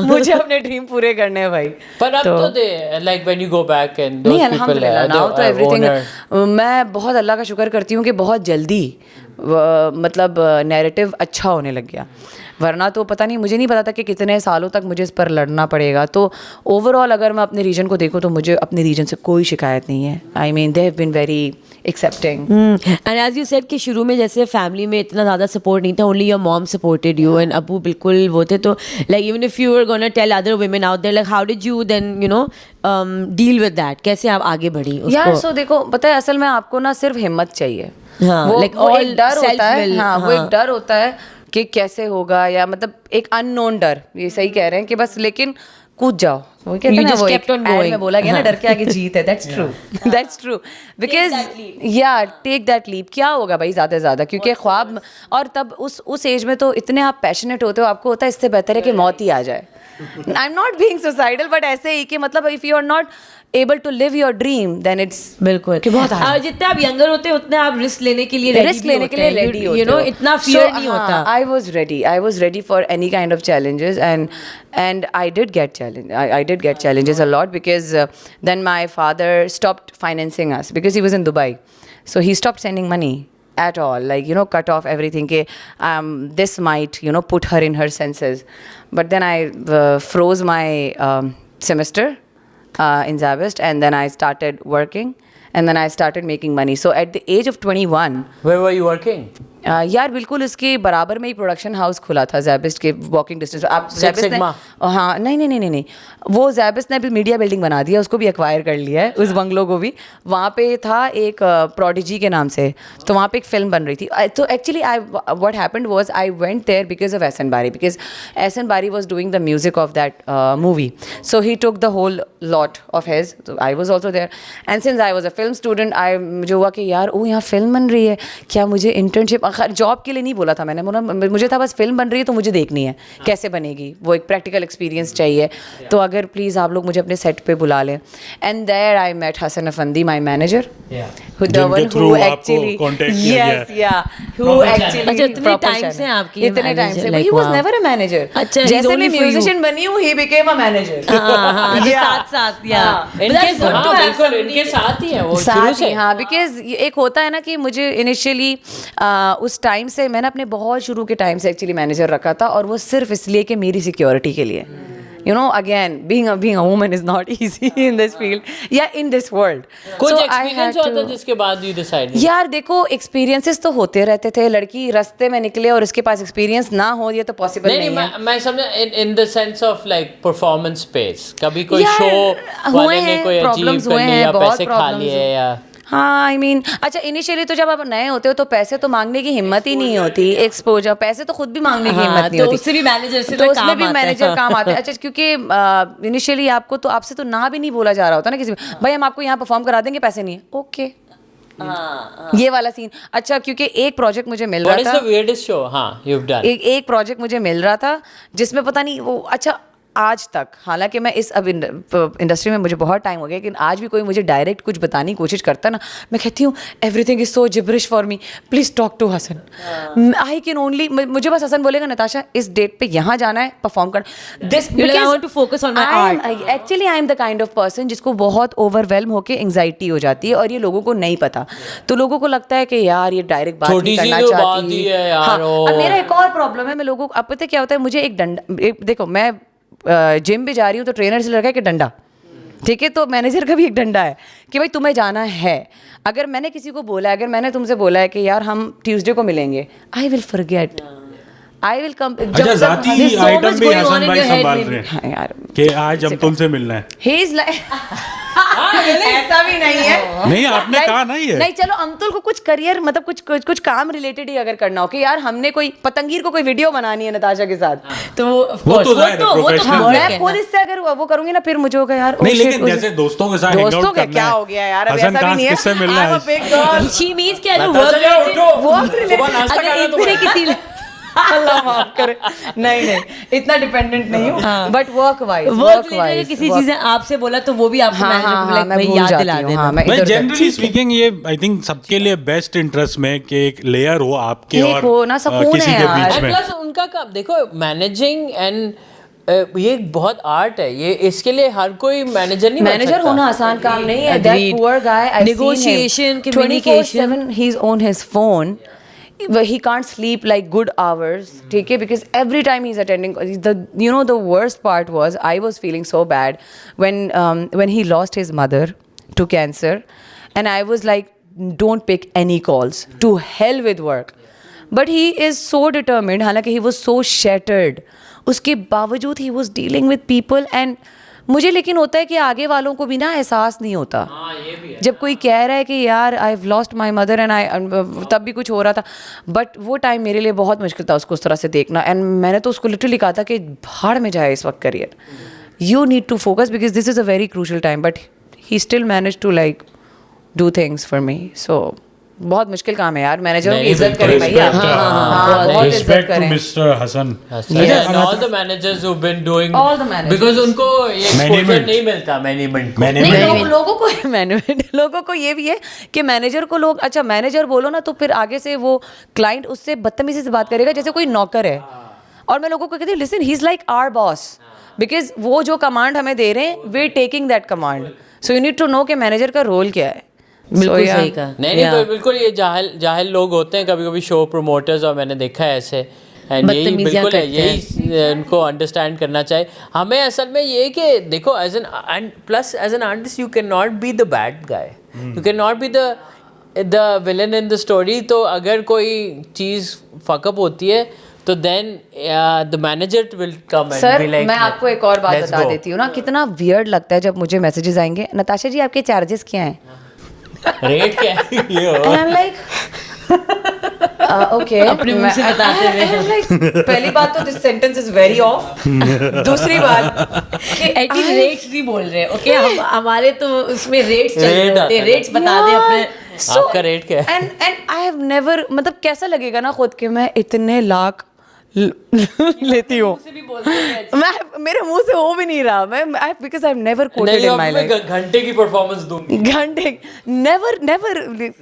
मुझे अपने ड्रीम पूरे करने हैं भाई। पर अब तो they like when you go back and नहीं अल्हम्दुलिल्लाह नाउ तो एवरीथिंग, मैं बहुत अल्लाह का शुक्र करती हूँ कि बहुत जल्दी मतलब नैरेटिव अच्छा होने लग गया, वरना तो पता नहीं, मुझे नहीं पता था कि कितने सालों तक मुझे इस पर लड़ना पड़ेगा। तो ओवरऑल अगर मैं अपने रीजन को देखूँ तो मुझे अपने रीजन से कोई शिकायत नहीं है। I mean they have been very accepting. And as you said कि शुरू में जैसे फैमिली में इतना ज़्यादा सपोर्ट नहीं था, only your mom supported you and अबू बिल्कुल वो थे, तो like even if you were gonna tell other women out there, like how did you then deal with that, कैसे आप आगे बढ़ी उसको? यार सो देखो, पता है असल में आपको ना सिर्फ हिम्मत चाहिए। हाँ, वो like वो all एक डर होता है, self-will, हाँ वो एक हाँ। डर होता है कि कैसे होगा, या मतलब एक अननोन डर, ये सही कह रहे हैं कि बस लेकिन कूद जाओ, वो कहते हैं You ना, just वो kept एक on ad going. में बोला गया ना, डर के आगे जीत है। That's true, that's true, because या टेक दैट लीप। क्या होगा भाई ज़्यादा से ज़्यादा, क्योंकि ख्वाब, और तब उस एज में तो इतने आप पैशनेट होते हो, आपको होता है इससे बेहतर है कि मौत ही आ जाए। I am not being suicidal, but ऐसे ही कि मतलब if you are not able to live your dream then it's बिल्कुल कि बहुत hard. जितने आप यंगर होते हैं उतने आप रिस्क लेने के लिए रिस्क लेने के लिए रेडी होते यू नो इतना फियर नहीं होता. I was ready for any kind of challenges and I did get challenges a lot because then my father stopped financing us because he was in Dubai, so he stopped sending money at all, like, you know, cut off everything ke this might, you know, put her in her senses. But then I froze my semester in Zabist, and then I started working, and then I started making money. So at the age of 21, Where were you working? यार बिल्कुल उसके बराबर में ही production house खुला था जैबिस्ट के walking distance. आप Six जैबिस्ट ने, Sigma? हाँ नहीं, वो जैबिस्ट ने भी मीडिया बिल्डिंग बना दिया, उसको भी एक्वायर कर लिया है, उस बंगलो को भी. वहाँ पे था एक प्रोडिजी के नाम से, तो वहाँ पे एक फिल्म बन रही थी. तो actually what happened was I went there because of Ehsan Bari, because Ehsan Bari was doing the music of that movie, so he took the whole lot of his. I was also there, and since I was a film student, I मुझे हुआ कि यार यहाँ film बन रही है, क्या मुझे इंटर्नशिप, जॉब के लिए नहीं बोला था मैंने, मुझे था बस फिल्म बन रही है तो मुझे देखनी है कैसे बनेगी, वो एक प्रैक्टिकल एक्सपीरियंस चाहिए, तो अगर प्लीज़ आप लोग मुझे अपने सेट पे बुला लें. And there I met Hasan Afandi, my manager, जिनके through आपको contact किया गया. अच्छा, इतने time से आपकी इतने टाइम से, like, he was wow. Never a manager. अच्छा, he's जैसे only मैं for you. म्यूजिशियन बनी हूँ, ही बिकेम अ मैनेजर. साथ या बिल्कुल इनके साथ ही है वो शुरू साथ से. ही, हाँ, बिकॉज एक होता है ना कि मुझे इनिशियली उस टाइम से, मैंने अपने बहुत शुरू के टाइम से एक्चुअली मैनेजर रखा था, और वो सिर्फ इसलिए कि मेरी सिक्योरिटी के लिए. You know, again, being a woman is not easy in this field, yeah, in this world. कुछ So I एक्सपीरियंस had होता to- जिसके बाद यू डिसाइड. यार देखो, एक्सपीरियंसेस तो होते रहते थे. लड़की रास्ते में निकले और उसके पास एक्सपीरियंस ना हो, ये तो पॉसिबल नहीं नहीं है. मैं समझा in the sense of like performance space. कभी कोई यार, शो हुए वाले ने हैं, कोई अजीब problems कर हुए लिया, हैं, बहुत पैसे खा problems लिए हुए. या हाँ, आई मीन, अच्छा, इनिशियली तो जब आप नए होते हो तो पैसे तो मांगने की हिम्मत ही नहीं होती. एक्सपोजर, पैसे तो खुद भी मांगने की हिम्मत नहीं तो होती. उससे भी मैनेजर से तो तो उसमें काम भी आता है. मैनेजर काम आते हैं. अच्छा, क्योंकि इनिशियली आपको तो, आपसे तो ना भी नहीं बोला जा रहा होता ना किसी, भाई हम आपको यहाँ परफॉर्म करा देंगे, पैसे नहीं है, ओके. ये वाला सीन. अच्छा, क्योंकि एक प्रोजेक्ट मुझे मिल व्हाट इज रहा द था, वियर्डेस्ट शो? हां, यू हैव डन. एक प्रोजेक्ट मुझे मिल रहा था जिसमें पता नहीं वो, अच्छा, आज तक, हालांकि मैं इस अब इंडस्ट्री में मुझे बहुत टाइम हो गया, लेकिन आज भी कोई मुझे डायरेक्ट कुछ बताने की कोशिश करता ना, मैं कहती हूँ everything is so gibberish for me, please talk to Hasan. I can only, मुझे बस हसन बोलेगा नताशा इस डेट पे यहाँ जाना है, परफॉर्म करना. This I want to focus on my art. Actually I am the kind of person जिसको बहुत ओवरवेलम होकर एंग्जाइटी हो जाती है, और ये लोगों को नहीं पता. तो लोगों को लगता है कि यार ये डायरेक्ट बात छोटी नहीं सी करना तो बात चाहती ही है यार, हाँ, ओ। अब मेरा एक और प्रॉब्लम है, मैं लोगों को, अब पता है क्या होता है, मुझे एक डंडा, देखो मैं जिम भी जा रही हूँ तो ट्रेनर से लगा कि डंडा, ठीक है, तो मैनेजर का भी एक डंडा है कि भाई तुम्हें जाना है. अगर मैंने किसी को बोला है, अगर मैंने तुमसे बोला है कि यार हम ट्यूसडे को मिलेंगे, I will forget, I will come. अच्छा, जाती आइटम भी हसन भाई संभाल रहे हैं हाँ यार, कि आज हम तुमसे मिलना है. ही इज लाइक, ऐसा भी नहीं है. नहीं, आपने Like, कहा ना ये. नहीं, चलो अमतुल को कुछ करियर, मतलब कुछ काम रिलेटेड ही अगर करना हो कि यार हमने कोई पतंगीर को कोई वीडियो बनानी है नताशा के साथ, तो वो तो जाहिर है, professional है. मैं खुद इससे अगर वो करूंगी ना, फिर मुझे होगा यार, नहीं, लेकिन जैसे दोस्तों के साथ दोस्तों hangout का करना क्या है. हो गया यार, अब हसन ऐसा भी खान नहीं है. किससे मिलना है? I'm a big girl. She means क्या है नताशा वर्क जी, उठो. Work related. सुबह नाश्ता अगर करना तो इनसे किसी अल्लाह माफ करे. नहीं, इतना डिपेंडेंट नहीं हूँ, but work wise, work related किसी चीज ने आपसे बोला तो वो भी आपको हाँ, मैनेजर हाँ, को हाँ, लाइक मैं भाई भूल याद जाती दिला हूँ, देना. हाँ, मैं भाई इधर उधर- जनरली स्पीकिंग ये आई थिंक सबके लिए बेस्ट इंटरेस्ट में कि एक लेयर हो आपके एक और हो ना, सुकून किसी है के यार. बीच एंड में. प्लस उनका काम देखो, मैनेजिंग एंड ये बहुत आर्ट है. ये इसके लिए हर कोई मैनेजर नहीं बन मैनेजर सकता. होना आसान काम नहीं है. Agreed. That poor guy, I've Negotiation, seen him. communication. 24/7 he's on his phone. He can't sleep like good hours, ठीक है, because every time he's attending, the worst part was I was feeling so bad when he lost his mother to cancer, and I was like, don't pick any calls, to hell with work. But he is so determined, हालांकि he was so shattered, उसके बावजूद he was dealing with people, and मुझे लेकिन होता है कि आगे वालों को भी ना एहसास नहीं होता. ये भी है. जब कोई कह रहा है कि यार I have lost my mother and I, तब भी कुछ हो रहा था, बट वो टाइम मेरे लिए बहुत मुश्किल था उसको उस तरह से देखना. एंड मैंने तो उसको लिटरली कहा था कि भाड़ में जाए इस वक्त career, you need to focus because this is a very crucial time. But he still manage to like do things for me. सो बहुत मुश्किल काम है यार, मैनेजरों की नहीं, इज्जत करें भैया, बहुत इज्जत रिस्पेक्ट टू करें। Mister Hasan. Yes, and all the managers who've been doing All the managers. because उनको ये exposure Management. नहीं मिलता मैनेजमेंट को. नहीं, लोगों को मैनेजमेंट लोगों को ये भी है कि मैनेजर को लोग, अच्छा मैनेजर बोलो ना तो फिर आगे से वो क्लाइंट उससे बदतमीजी से बात करेगा जैसे कोई नौकर है। और मैं लोगों को कहती हूँ listen, he is like our boss, because वो जो कमांड हमें दे रहे हैं, we are taking that command, so you need to know कि मैनेजर का रोल क्या है। बिल्कुल सही कहा। नहीं बिल्कुल ये जाहिल लोग होते हैं कभी कभी शो प्रोमोटर्स, और मैंने देखा है ऐसे, एंड यही बदतमीजियां बिल्कुल है, करते यही उनको अंडरस्टैंड करना चाहिए। हमें असल में ये कि देखो as an and plus as an artist you can not be the bad guy, you can not be the villain in the story. तो अगर कोई चीज़ फकअप होती है तो then the manager will come and sir be like, मैं आपको एक और बात बता देती हूँ ना, कितना वियर्ड लगता है जब मुझे मैसेजेस आएंगे, नताशा जी आपके चार्जेस क्या हैं, रेट क्या है ये हो। And I am like okay, अपने मुंह से बताते हुए। पहली बात तो this sentence is very of, दूसरी बात कि एटलीस्ट रेट्स नहीं बोल रहे, ओके हमारे तो उसमें रेट्स चल रहे Rate होते हैं, आता है। रेट्स बता दें अपने। आपका रेट क्या है? एंड आई हैव नेवर, मतलब कैसा लगेगा ना खुद के मैं इतने लाख लेती हूँ, मैं मेरे मुंह से हो भी नहीं रहा, मैं because I have never quoted in my life, घंटे की परफॉर्मेंस दूंगी। घंटे नेवर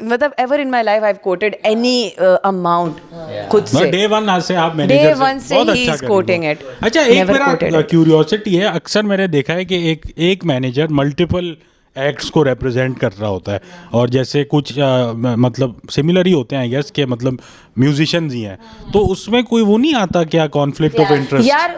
मतलब ever in my life I have coated any amount खुद से। डे वन आज से आप मैनेजर Day one से he is quoting it. अच्छा एक Never quoted मेरा it. क्यूरियोसिटी है, अक्सर मैंने देखा है कि एक मैनेजर मल्टीपल एक्ट्स को रिप्रेजेंट कर रहा होता है, और जैसे कुछ मतलब सिमिलर ही होते हैं आई गेस के, मतलब म्यूजिशियंस ही हैं, तो उसमें कोई वो नहीं आता क्या कॉन्फ्लिक्ट ऑफ इंटरेस्ट? यार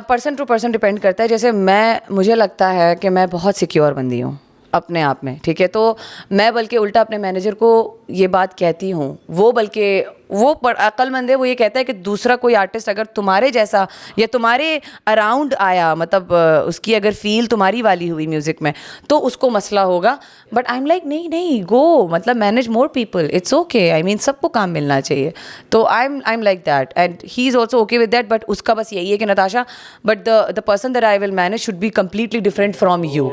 पर्सन टू पर्सन डिपेंड करता है, जैसे मुझे लगता है कि मैं बहुत सिक्योर बंदी हूँ अपने आप में, ठीक है, तो मैं बल्कि उल्टा अपने मैनेजर को ये बात कहती हूँ, वो बल्कि वो अक्लमंद है, वो ये कहता है कि दूसरा कोई आर्टिस्ट अगर तुम्हारे जैसा या तुम्हारे अराउंड आया, मतलब उसकी अगर फील तुम्हारी वाली हुई म्यूज़िक में तो उसको मसला होगा, बट आई एम लाइक नहीं गो, मतलब manage more people, it's okay, I mean सबको काम मिलना चाहिए, तो आई am like that and he is also okay with that, but उसका बस यही है कि Natasha, but the person that I will manage should be completely different from you,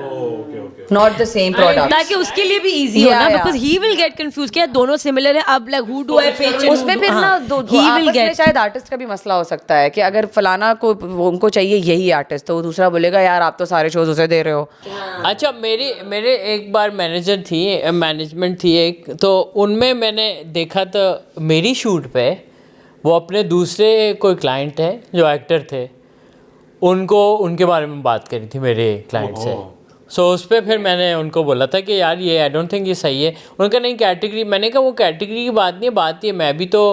not the same product, ताकि उसके लिए भी इजी हो Yeah, ना, yeah. Because he will get confuse क्या दोनों सिमिलर है, अब लाइक हु डू आई पे, उसमें फिर ना ही विल आपस में गेट। शायद आर्टिस्ट का भी मसला हो सकता है कि अगर फलाना को उनको चाहिए यही आर्टिस्ट, तो दूसरा बोलेगा यार आप तो सारे शोज उसे दे रहे हो। अच्छा मेरे एक बार मैनेजर थी, मैनेजमेंट थी एक, तो उनमें मैंने देखा तो मेरी शूट पे वो अपने दूसरे कोई क्लाइंट है जो एक्टर थे, उनको उनके बारे में बात करी थी मेरे क्लाइंट से, सो उस पर फिर मैंने उनको बोला था कि यार ये आई डोंट थिंक ये सही है। उनका नहीं कैटेगरी, मैंने कहा वो कैटेगरी की बात नहीं है, बात ये मैं भी तो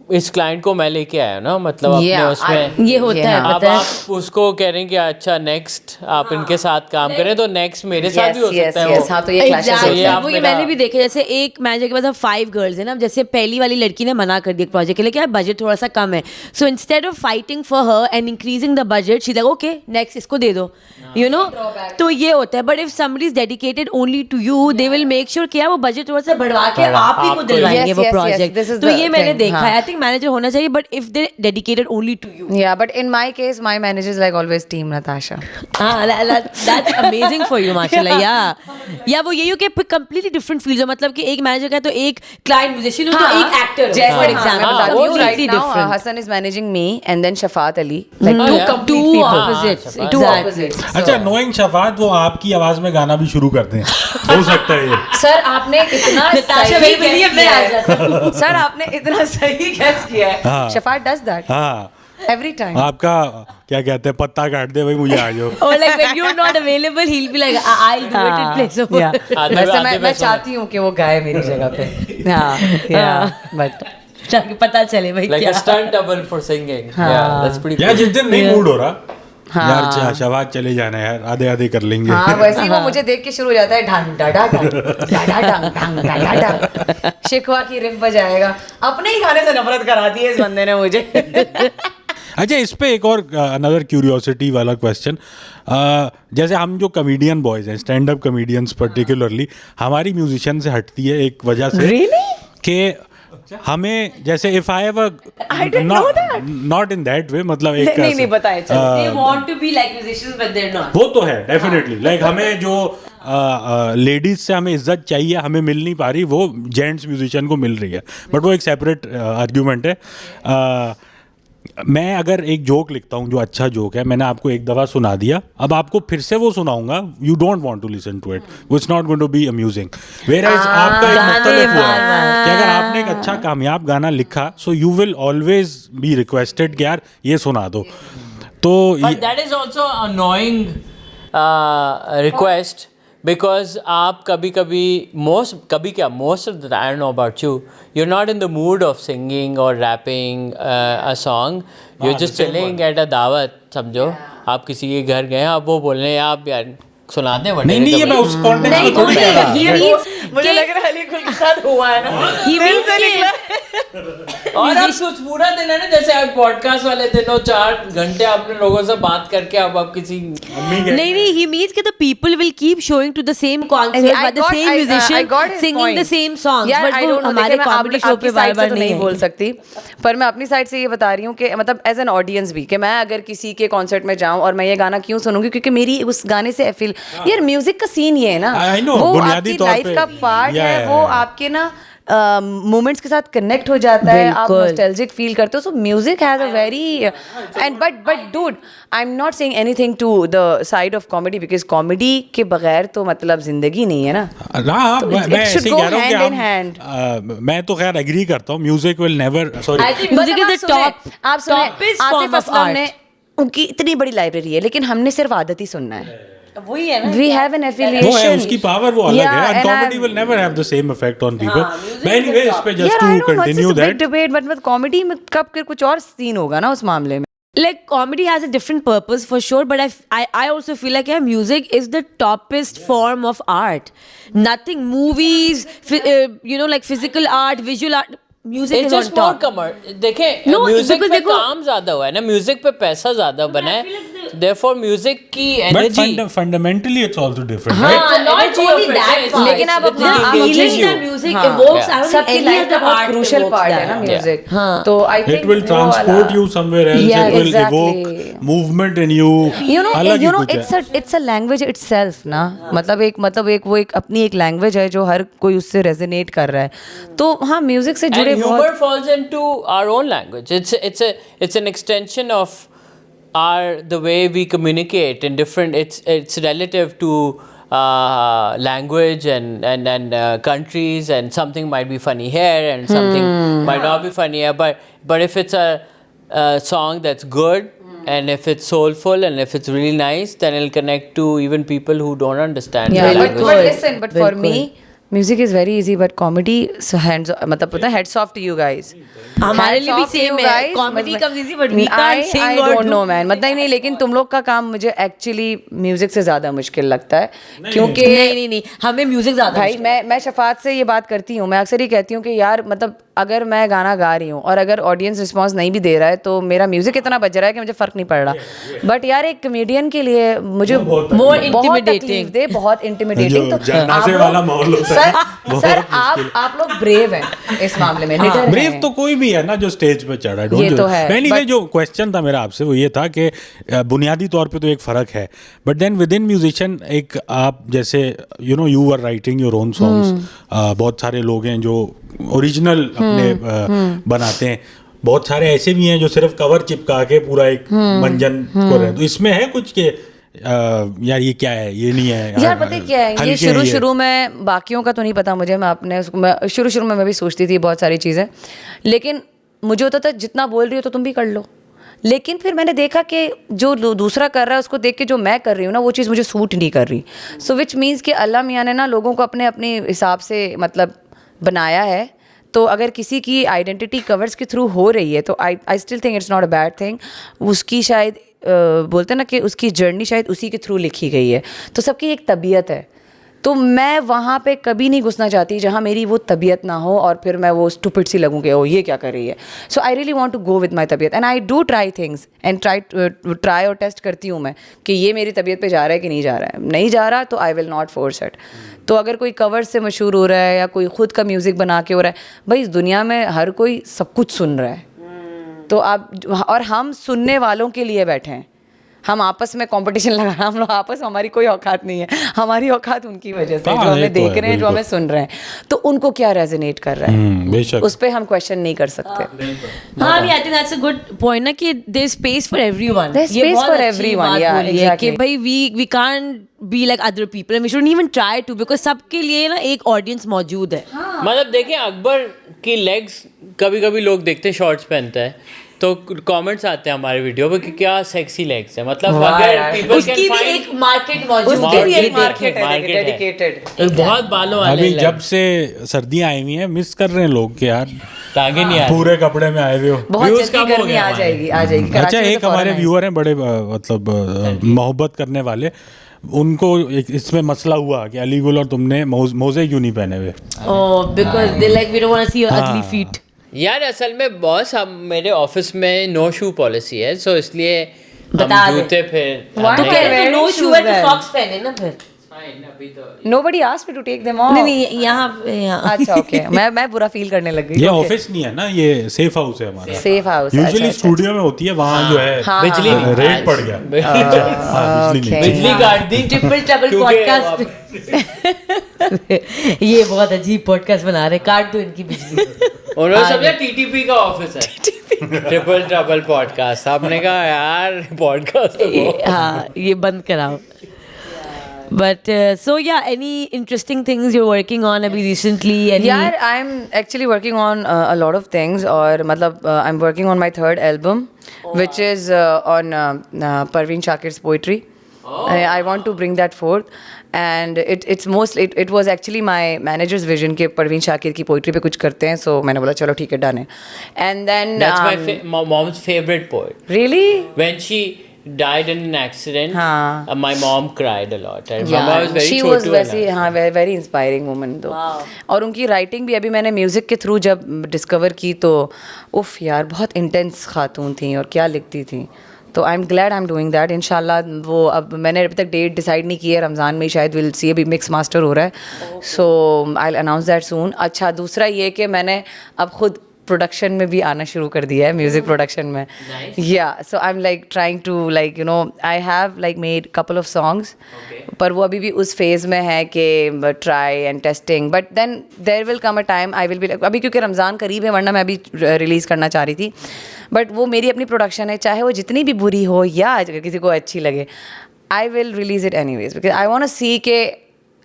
इस क्लाइंट को मैं लेके आया ना, मतलब अपने उसमें ये होता है, अब पता है। आप उसको कह रहे हैं कि अच्छा नेक्स्ट आप इनके साथ काम करें, तो नेक्स्ट मेरे साथ भी हो सकता है वो। हाँ, तो ये clashes Exactly. होते ये हैं। आप वो ये मेरा- मैंने भी देखा, जैसे एक मैनेजर के पास अब 5 गर्ल्स है ना, जैसे पहली वाली लड़की ने मना कर दिया प्रोजेक्ट के लिए, क्या बजट थोड़ा सा कम है, so instead of fighting for her and increasing the budget she like okay next इसको दे दो, यू नो, तो ये होता है। But if somebody is dedicated only to you, they will make sure कि यार वो बजट थोड़ा सा बढ़वा के आप ही को दिलवाएंगे Yes, वो yes, yes, project, this is तो the ये मैंने thing, देखा है। हाँ। आई थिंक मैनेजर होना चाहिए, but if they dedicated only to you, Yeah, but in my case, my manager is like always team Natasha. हाँ that's amazing for you माशाल्लाह। या वो यही हो कि completely different fields हो, मतलब कि एक मैनेजर का है तो एक क्लाइंट म्यूजिशियन हो, तो एक एक्टर जैसे फॉर मैं एग्जांपल, बताती हूँ right completely now, different. Hassan is managing me and then Shafat Ali, like Oh, two yeah. complete Two people. opposites, हाँ, Two exactly. opposites. अच्छा नोइंग शफात वो आपकी आवाज में गाना भी शुरू करते हैं, हो सकता है ये? सर आपने इतना नताशा सही मेरी guess मैं किया आ है। जाता सर आपने इतना सही गेस किया है। हाँ। Shafat does that हाँ, every time. आपका क्या कहते हैं, पत्ता काट दे भाई मुझे आ जाओ। or like when you're not available he'll be like I'll do it in place of Yeah. आधे- वैसे आधे मैं पैसों चाहती हूँ कि वो गाए मेरी जगह पे। हाँ, but ताकि पता चले भाई like क्या a stunt double for singing. Yeah, that's pretty यार cool. जिस दिन नहीं मूड हो रहा यार शफात चले जाना यार, आधे आधे कर लेंगे। हाँ वैसे ही वो मुझे देख के शुरू हो जाता है ढंग डाडा ढंग डाडा ढंग ढंग डाडा ढंग, शिकवा की रिफ बजाएगा। अपने ही गाने से नफरत करा दी है इस बंदे ने मुझे। अच्छा इस पे एक और अनदर क्यूरियोसिटी वाला क्वेश्चन, जैसे हम जो कमेडियन बॉयज हैं, स्टैंड अप कमेडियंस पर्टिकुलरली, हमारी म्यूजिशियन से हटती है एक वजह से Really? कि हमें जैसे if I have I didn't know that. Not in that way, मतलब एक नहीं नहीं बताए चलो They want to be like musicians, but they're not. वो तो है डेफिनेटली, लाइक हमें जो लेडीज से हमें इज्जत चाहिए हमें मिल नहीं पा रही, वो जेंट्स म्यूजिशियन को मिल रही है, बट वो एक सेपरेट आर्ग्यूमेंट है. मैं अगर एक जोक लिखता हूँ जो अच्छा जोक है, मैंने आपको एक दफ़ा सुना दिया, अब आपको फिर से वो सुनाऊंगा, you don't want to listen to it, वो it's not going to be amusing. Whereas आपका एक मुख्तलिफ हुआ है कि अगर आपने एक अच्छा कामयाब गाना लिखा, so you will always be requested कि यार ये सुना दो. तो But that is also annoying request because आप कभी most of the time, I don't know about you, you're not in the mood of singing or rapping a song. You're just chilling at a दावत, समझो आप किसी के घर गए, आप वो बोल रहे हैं आप यार सुना दें. नहीं ये मैं उस कॉन्टेक्स्ट में थोड़ी कह रहा. मुझे लग रहा है अली कुल के साथ हुआ है ना, दिल से निकला. और अब कुछ पूरा दिन है ना, जैसे आप पॉडकास्ट वाले दिनों 4 घंटे आपने लोगों से बात करके अब आप किसी नहीं, he means that the people will keep showing to the same concert by the same musician singing the same songs. यार But I वो don't know, हमारे देखिए, मैं comedy show आपकी पे साइड से बार-बार तो नहीं नहीं बोल सकती, पर मैं अपनी साइड से ये बता रही हूँ कि मतलब एज एन ऑडियंस भी, कि मैं अगर किसी के कॉन्सर्ट में जाऊँ और मैं ये गाना क्यों सुनूंगी, क्योंकि मेरी उस गाने से फील, यार म्यूजिक का सीन ये है ना, I know, वो बुनियादी आपकी तौर लाइफ पे, का पार्ट yeah, है, yeah, वो yeah. आपके ना मोमेंट्स के साथ कनेक्ट हो जाता है, आप बिल्कुल. नॉस्टैल्जिक फील करते हो. So music has a very and but dude, I am not saying anything to the side of comedy, because comedy के बगैर तो मतलब जिंदगी नहीं है ना. हाँ, तो मैं it ऐसे should ही go कह रहा हूँ कि hand in हम मैं तो खैर एग्री करता हूँ, music will never, sorry I think music is the आप सुने toppest form Atif of Aslam art. ने, उनकी इतनी बड़ी लाइब्रेरी है, लेकिन हमने सिर्फ आदत ही सुनना है. वही है ना. We have an affiliation. वो है, उसकी पावर वो अलग Yeah, है, and and comedy I'm- will never have the same effect on people. music But is anyway, the इस पे top. just Yeah, I to know, it's continue a big that, debate, but comedy में कब फिर कुछ और scene होगा ना उस मामले में. Like comedy has a different purpose for sure, but I also feel like music is the toppest form of art. Nothing, movies, like physical art, visual art. Music It's is on just more top. देखें No, music because पे देखो- काम ज्यादा हुआ है ना, music पे पैसा ज्यादा बना है, therefore म्यूजिक की but energy fundamentally it's also different, हाँ, right? not energy only of it, that it's part. लेकिन आप अपना The आप feeling engages that you. music हाँ, evokes, yeah. I don't सबकी think any लाइफ का other बहुत art क्रूशल evokes पार्ट है that. ना म्यूजिक. हाँ. तो I think It will transport you somewhere else. Yeah, It will exactly. evoke movement in you. अलग ही कुछ है. it's a language itself ना, मतलब एक वो एक अपनी एक लैंग्वेज है जो हर कोई उससे रेजोनेट कर रहा है. तो हाँ, म्यूजिक से जुड़े and humor बहुत falls into our own language. It's an extension of the way we communicate in different. It's relative to language and countries, and something might be funny here and something might not be funny here. But if it's a song that's good. And if it's soulful and if it's really nice, then it'll connect to even people who don't understand the Yeah, language. but listen, but for me, music is very easy, but comedy, so मतलब पता है, heads off to you guys. हमारे लिए भी Hats off to same you है. guys. Comedy मतलब- comes easy, but we can't sing I or don't do. know man, मतलब नहीं, लेकिन तुम लोग का काम मुझे एक्चुअली म्यूजिक से ज़्यादा मुश्किल लगता है, क्योंकि नहीं, हमें म्यूजिक ज्यादा भाई मैं शफात से ये बात करती हूँ, मैं अक्सर ही कहती हूँ कि यार मतलब अगर मैं गाना गा रही हूँ और अगर ऑडियंस रिस्पांस नहीं भी दे रहा है, तो मेरा म्यूजिक इतना बज रहा है कि मुझे फर्क नहीं पड़ रहा. बट यार एक कमेडियन के लिए मुझे More बहुत intimidating. तकलीफ दे, बहुत इंटिमिडेटिंग. जो जनाजे वाला माहौल होता है. सर आप लोग ब्रेव हैं इस मामले में, निडर ब्रेव हैं. तो कोई भी है ना जो स्टेज पे चढ़ा है. ये तो है, Anyway, but- जो क्वेश्चन था मेरा आपसे वो ये था कि बुनियादी तौर पे तो एक फ़र्क है, but then with in musician एक आप जैसे you are writing your own songs. बहुत सारे लोग हैं जो ओरिजिनल अपने बनाते हैं, बहुत सारे ऐसे भी हैं जो सिर्फ कवर चिपका के पूरा एक मंजन को रहे. तो इसमें है कुछ के यार ये क्या है, ये नहीं है यार पता है क्या है, ये हल्के शुरू में बाकियों का तो नहीं पता मुझे, मैं शुरू में मैं भी सोचती थी बहुत सारी चीज़ें, लेकिन मुझे होता था जितना बोल रही हो तो तुम भी कर लो. लेकिन फिर मैंने देखा कि जो दूसरा कर रहा है उसको देख के जो मैं कर रही हूँ ना, वो चीज़ मुझे सूट नहीं कर रही. सो विच मीन्स कि अल्लाह मियाँ ने ना लोगों को अपने अपने हिसाब से मतलब बनाया है. तो अगर किसी की आइडेंटिटी कवर्स के थ्रू हो रही है तो I still think it's not a bad thing. उसकी शायद बोलते हैं ना कि उसकी जर्नी शायद उसी के थ्रू लिखी गई है, तो सबकी एक तबीयत है. तो मैं वहाँ पे कभी नहीं घुसना चाहती जहाँ मेरी वो तबीयत ना हो और फिर मैं वो स्टूपिड सी लगूँ कि ओ ये क्या कर रही है. So I really want to go with my तबीयत and I do try things and try और टेस्ट करती हूँ मैं कि ये मेरी तबीयत पे जा रहा है कि नहीं जा रहा है. नहीं जा रहा तो I will not force it. तो अगर कोई कवर से मशहूर हो रहा है या कोई खुद का म्यूज़िक बना के हो रहा है, भाई इस दुनिया में हर कोई सब कुछ सुन रहा है. तो आप और हम सुनने वालों के लिए बैठे हैं. हम आपस में कंपटीशन लगाना, हम लोग आपस में, हमारी कोई औकात नहीं है. हमारी औकात उनकी वजह से, जो हाँ, ये हमें तो देख है, रहे हैं, जो हमें सुन रहे हैं, तो उनको क्या रेजोनेट कर रहा है बेशक. उस पर हम क्वेश्चन नहीं कर सकते. हाँ, I think that's a good point ना कि there space for everyone. There's space for everyone, yeah, कि exactly. भाई we can't be like other people, we shouldn't even try to, because सबके लिए ना एक ऑडियंस मौजूद है. मतलब देखिए अकबर की लेग्स कभी कभी लोग देखते हैं शॉर्ट्स पहनता है तो कमेंट्स आते हैं हमारे वीडियो पे कि क्या सेक्सी लेग्स है. मतलब अगर people उसकी can भी find- एक मार्केट मौजूद उसके है. भी ये एक मार्केट है, market है. डेडिकेटेड. बहुत बालों वाले अभी legs. जब से सर्दियां आई हुई हैं मिस कर रहे हैं लोग कि यार टांगे नहीं आ रही. पूरे कपड़े में आए हुए हो. बहुत Views जल्दी कम हो गर्मी गए आ हमारे. जाएगी, आ जाएगी. अच्छा, कराची में एक तो हमारे फौरन व्यूअर हैं बड़े मतलब मोहब्बत करने वाले, उनको इसमें मसला हुआ कि अली गुल और तुमने मोजे क्यों नहीं पहने हुए. Oh, because they like we don't want to see your ugly हाँ. feet. यार असल में बॉस हम मेरे ऑफिस में नो शू पॉलिसी है, सो इसलिए हम बता दे. जूते फिर Why? तो नहीं, पहले wearing तो नो shoes शू है तो then. सॉक्स पहने ना फिर. अभी तो Nobody asked me to take them off. नहीं नहीं यहाँ अच्छा, ओके. मैं बुरा फील करने लग गई. ये ऑफिस नहीं है ना, ये सेफ हाउस है हमारा. Safe house. यूजुअली स्टूडियो में होती है, वहाँ जो है हाँ, बिजली नहीं. रेट पड़ गया. हाँ, बिजली नहीं. okay. बिजली काट दी. ट्रिपल ट्रबल क्योंकि पॉडकास्ट. ये बहुत अजीब पॉडकास्ट बना रहे, काट दो इनकी बिजली. उन्होंने समझा टीटीपी का ऑफिस है. Triple trouble podcast. आपने कहा यार पॉडकास्ट हाँ, ये बंद कराओ. But so yeah, any interesting things you're working on अभी recently? Any? Yeah, I'm actually working on a lot of things. और मतलब I'm working on my third album, which is on Parveen Shakir's poetry. I want to bring that forth, and it's mostly it was actually my manager's vision कि परवीन शाकिर की poetry पे कुछ करते हैं, so मैंने बोला चलो ठीक है, डन है. And then That's my mom's favorite poet. really When she died in an accident, हाँ. my mom cried a lot. I remember I was very she Chhotu was वैसी, and हाँ, very inspiring woman तो. और उनकी writing भी अभी मैंने music के थ्रू जब डिस्कवर की तो उफ यार बहुत इंटेंस खातून थी और क्या लिखती थी. तो I am glad I am doing that. इंशाल्लाह वो अब मैंने अभी तक डेट डिसाइड नहीं की है. रमज़ान में शायद विल सी, अभी मिक्स मास्टर हो रहा है, so I will announce that soon. अच्छा, दूसरा ये कि मैंने अब खुद प्रोडक्शन में भी आना शुरू कर दिया है, म्यूजिक प्रोडक्शन में. Yeah so I am like trying to like you know I have like made couple of songs, पर वो अभी भी उस फेज़ में है कि try and testing. But then there will come a time I will be, अभी क्योंकि रमज़ान करीब है, वरना मैं अभी रिलीज़ करना चाह रही थी. बट वो मेरी अपनी प्रोडक्शन है, चाहे वो जितनी भी बुरी हो या किसी को अच्छी लगे, I will release it anyways, because I want to see के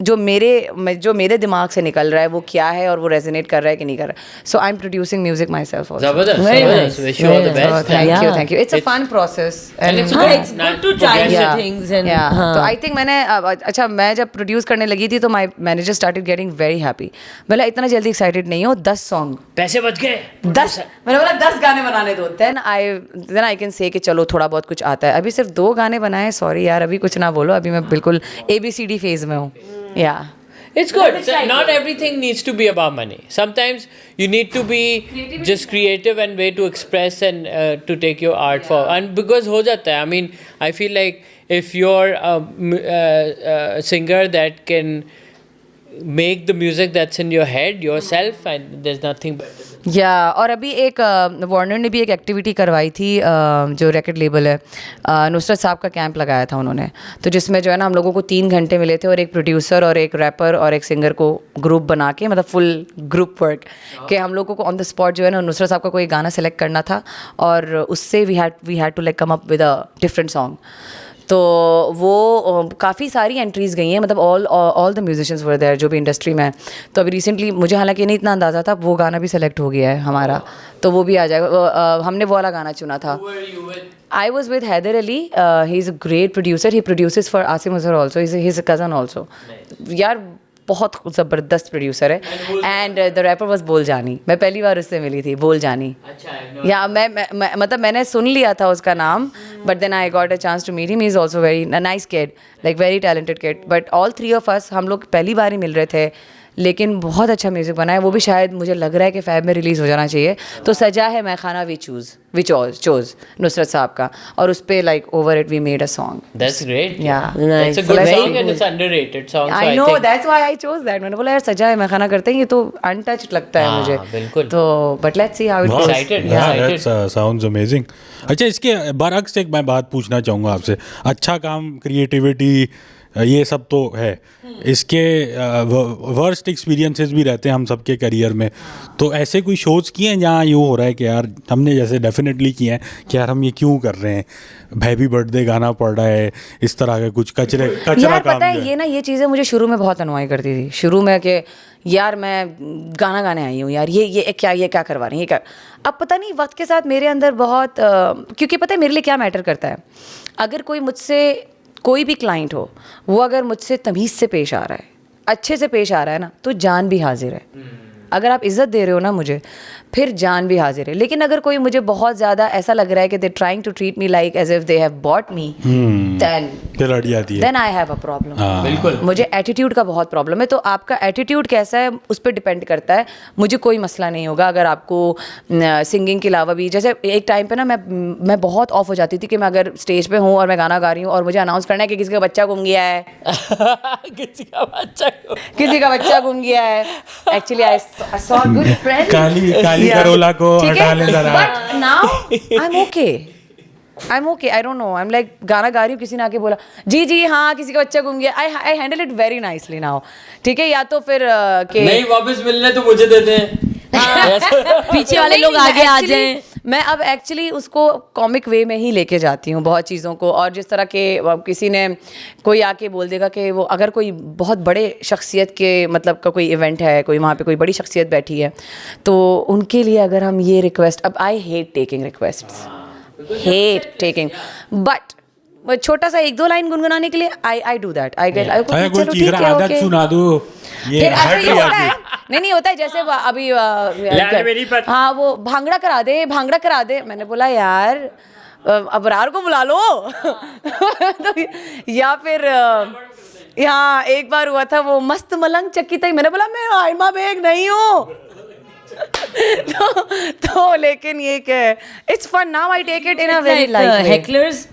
जो मेरे दिमाग से निकल रहा है वो क्या है और वो रेजोनेट कर रहा है कि नहीं कर रहा. So I am producing music myself. जबरदस्त. Very जबरदस्त. nice. Wish you all the Very best. nice. Thank you. It's a fun process. And it's हाँ, good. it's good to try new things and हाँ. तो I think मैंने अच्छा, मैं जब produce करने लगी थी तो my manager started getting very happy. बोला इतना जल्दी एक्साइटेड नहीं हो, 10 सॉन्ग, पैसे बच गए. 10, मैंने बोला 10 गाने बनाने दो. देन आई कैन से कि चलो थोड़ा बहुत कुछ आता है. अभी सिर्फ 2 गाने बनाए. सॉरी यार, अभी कुछ ना बोलो, अभी मैं बिल्कुल ABCD फेज में हूँ. या It's good. Not everything needs to be about money. Sometimes you need to be just creative and way to express and to take your art for. And because हो जाता है. I mean, I feel like if you're a singer that can make the music that's in your head yourself, and there's nothing better. या और अभी एक Warner ने भी एक एक्टिविटी करवाई थी, जो रिकॉर्ड लेबल है, नुसरत साहब का कैंप लगाया था उन्होंने. तो जिसमें जो है ना हम लोगों को 3 घंटे मिले थे और एक प्रोड्यूसर और एक रैपर और एक सिंगर को ग्रुप बना के, मतलब फुल ग्रुप वर्क कि हम लोगों को ऑन द स्पॉट जो है ना नुसरत साहब का कोई गाना सेलेक्ट करना था और उससे we had to like come up with a different song. तो वो काफ़ी सारी एंट्रीज़ गई हैं, मतलब all the musicians were there जो भी इंडस्ट्री में है. तो अभी रिसेंटली मुझे हालांकि नहीं इतना अंदाज़ा था, वो गाना भी सेलेक्ट हो गया है हमारा, तो वो भी आ जाएगा. हमने वो वाला गाना चुना था. I was with Haider Ali. He is a great producer. He produces for Asim Azhar also. He is a cousin also. यार बहुत ज़बरदस्त प्रोड्यूसर है एंड द रैपर वाज बोल जानी. मैं पहली बार उससे मिली थी, बोल जानी. अच्छा, या मैं मतलब मैंने सुन लिया था उसका नाम, but then I got a chance to meet him. He is also very nice kid, like very talented kid. But all three of us, हम लोग पहली बार ही मिल रहे थे, लेकिन बहुत अच्छा म्यूज़िक बना है. वो भी शायद मुझे लग रहा है कि फैब में रिलीज़ हो जाना चाहिए. तो सजा है मैं खाना वी चोज नुसरत साहब का, और उस पर like over it we made a song. That's great. Yeah. It's a Nice. good Very song and good. it's underrated song. So I know, think- that's why I chose that. मैंने बोला यार सजा है मैं खाना करते हैं, ये तो अनटच्ड लगता है हाँ, मुझे. बिल्कुल. तो but let's see how it Wow. Goes. Excited. Yeah, Excited. that sounds amazing. अच्छा, इसके बरअक्स एक मैं बात पूछना चाहूँगा आपसे. अच्छा काम, क्रिएटिविटी, ये सब तो है. इसके वर्स्ट एक्सपीरियंसेस भी रहते हैं हम सबके करियर में. तो ऐसे कोई शोज़ किए हैं जहाँ यूँ हो रहा है कि यार हमने जैसे डेफिनेटली किए हैं कि यार हम ये क्यों कर रहे हैं, हैप्पी बर्थडे गाना पड़ रहा है, इस तरह के कुछ कचरा यार काम पता है जो ये ना, ये चीज़ें मुझे शुरू में बहुत अनवाई करती थी. शुरू में कि यार मैं गाना गाने आई हूँ यार, ये क्या करवा रही है, ये क्या. अब पता नहीं वक्त के साथ मेरे अंदर बहुत क्योंकि पता है मेरे लिए क्या मैटर करता है. अगर कोई मुझसे, कोई भी क्लाइंट हो, वो अगर मुझसे तमीज़ से पेश आ रहा है, अच्छे से पेश आ रहा है ना, तो जान भी हाजिर है. अगर आप इज़्ज़त दे रहे हो ना मुझे, फिर जान भी हाजिर है. लेकिन अगर कोई मुझे बहुत ज़्यादा ऐसा लग रहा है कि they trying to treat me like as if they have bought me, लड़ जाती है. Then I have a problem. बिल्कुल. मुझे एटीट्यूड का बहुत प्रॉब्लम है. तो आपका एटीट्यूड कैसा है उस पर डिपेंड करता है. मुझे कोई मसला नहीं होगा अगर आपको सिंगिंग के अलावा भी, जैसे एक टाइम पे ना मैं बहुत ऑफ हो जाती थी कि मैं अगर स्टेज पे हूँ और मैं गाना गा रही हूँ और मुझे अनाउंस करना है कि किसी का बच्चा गुम गया है, किसी का किसी का बच्चा गुम गया है. Actually I saw a good friend, Kali Corolla को हटा ले जरा. But now I am okay. I don't know, I am like गाना गा रही हूँ, किसी ने आके बोला जी हाँ किसी का बच्चा गुम गया, I handle it very nicely now. ठीक है, या तो फिर कि नहीं वापस मिलने तो मुझे देते हैं. पीछे वाले नहीं, लोग मैं आगे आ actually- जाएं. मैं अब एक्चुअली उसको कॉमिक वे में ही लेके जाती हूँ बहुत चीज़ों को. और जिस तरह के किसी ने कोई आके बोल देगा कि वो अगर कोई बहुत बड़े शख्सियत के मतलब का कोई इवेंट है, कोई वहाँ पे कोई बड़ी शख्सियत बैठी है, तो उनके लिए अगर हम ये रिक्वेस्ट, अब I hate taking requests, hate taking, but छोटा सा 1-2 लाइन गुनगुनाने के लिए I do that. I get अरे कोई चलो चीज ठीक है, आदत ओके. सुना दो. ये फिर अच्छा हट ये होता जाती है, है. नहीं होता है. जैसे अभी मेरी बात- हाँ वो भांगड़ा करा दे. मैंने बोला यार अबरार को बुला लो. तो या फिर यहाँ एक बार हुआ था वो मस्त मलंग चक्की तक, मैंने बोला मैं आइमा बेग नहीं हूँ. तो लेकिन ये क्या है, it's fun now. I take it in a very light way. Hecklers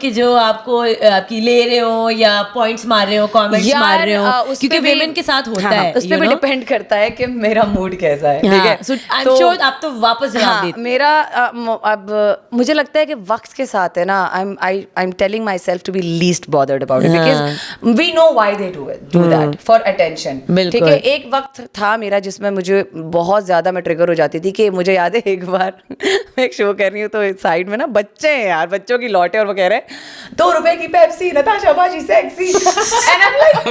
कि जो आपको आपकी ले रहे हो या पॉइंट्स मार रहे हो, कमेंट्स मार रहे हो, उस क्योंकि पे भी- विमेन के साथ होता हाँ, है. उस पे भी डिपेंड करता है कि मेरा मूड कैसा है. ठीक है, सो आई एम श्योर आप तो वापस जवाब हाँ, देते. मेरा अब मुझे लगता है कि वक्त के साथ है ना, I am telling myself to be least bothered about it, because we know why they do that, for attention. बिल्कुल. ठीक है, एक वक्त था मेरा जिसमें मुझे बहुत ज्यादा मैं ट्रिगर हो जाती थी कि मुझे याद है एक बार मैं एक शो कर रही हूँ तो साइड में ना बच्चे हैं यार, बच्चों की लौटे, और वो कह रहे हैं 2 रुपए की पेप्सी, नताशा बाजी sexy. And I am like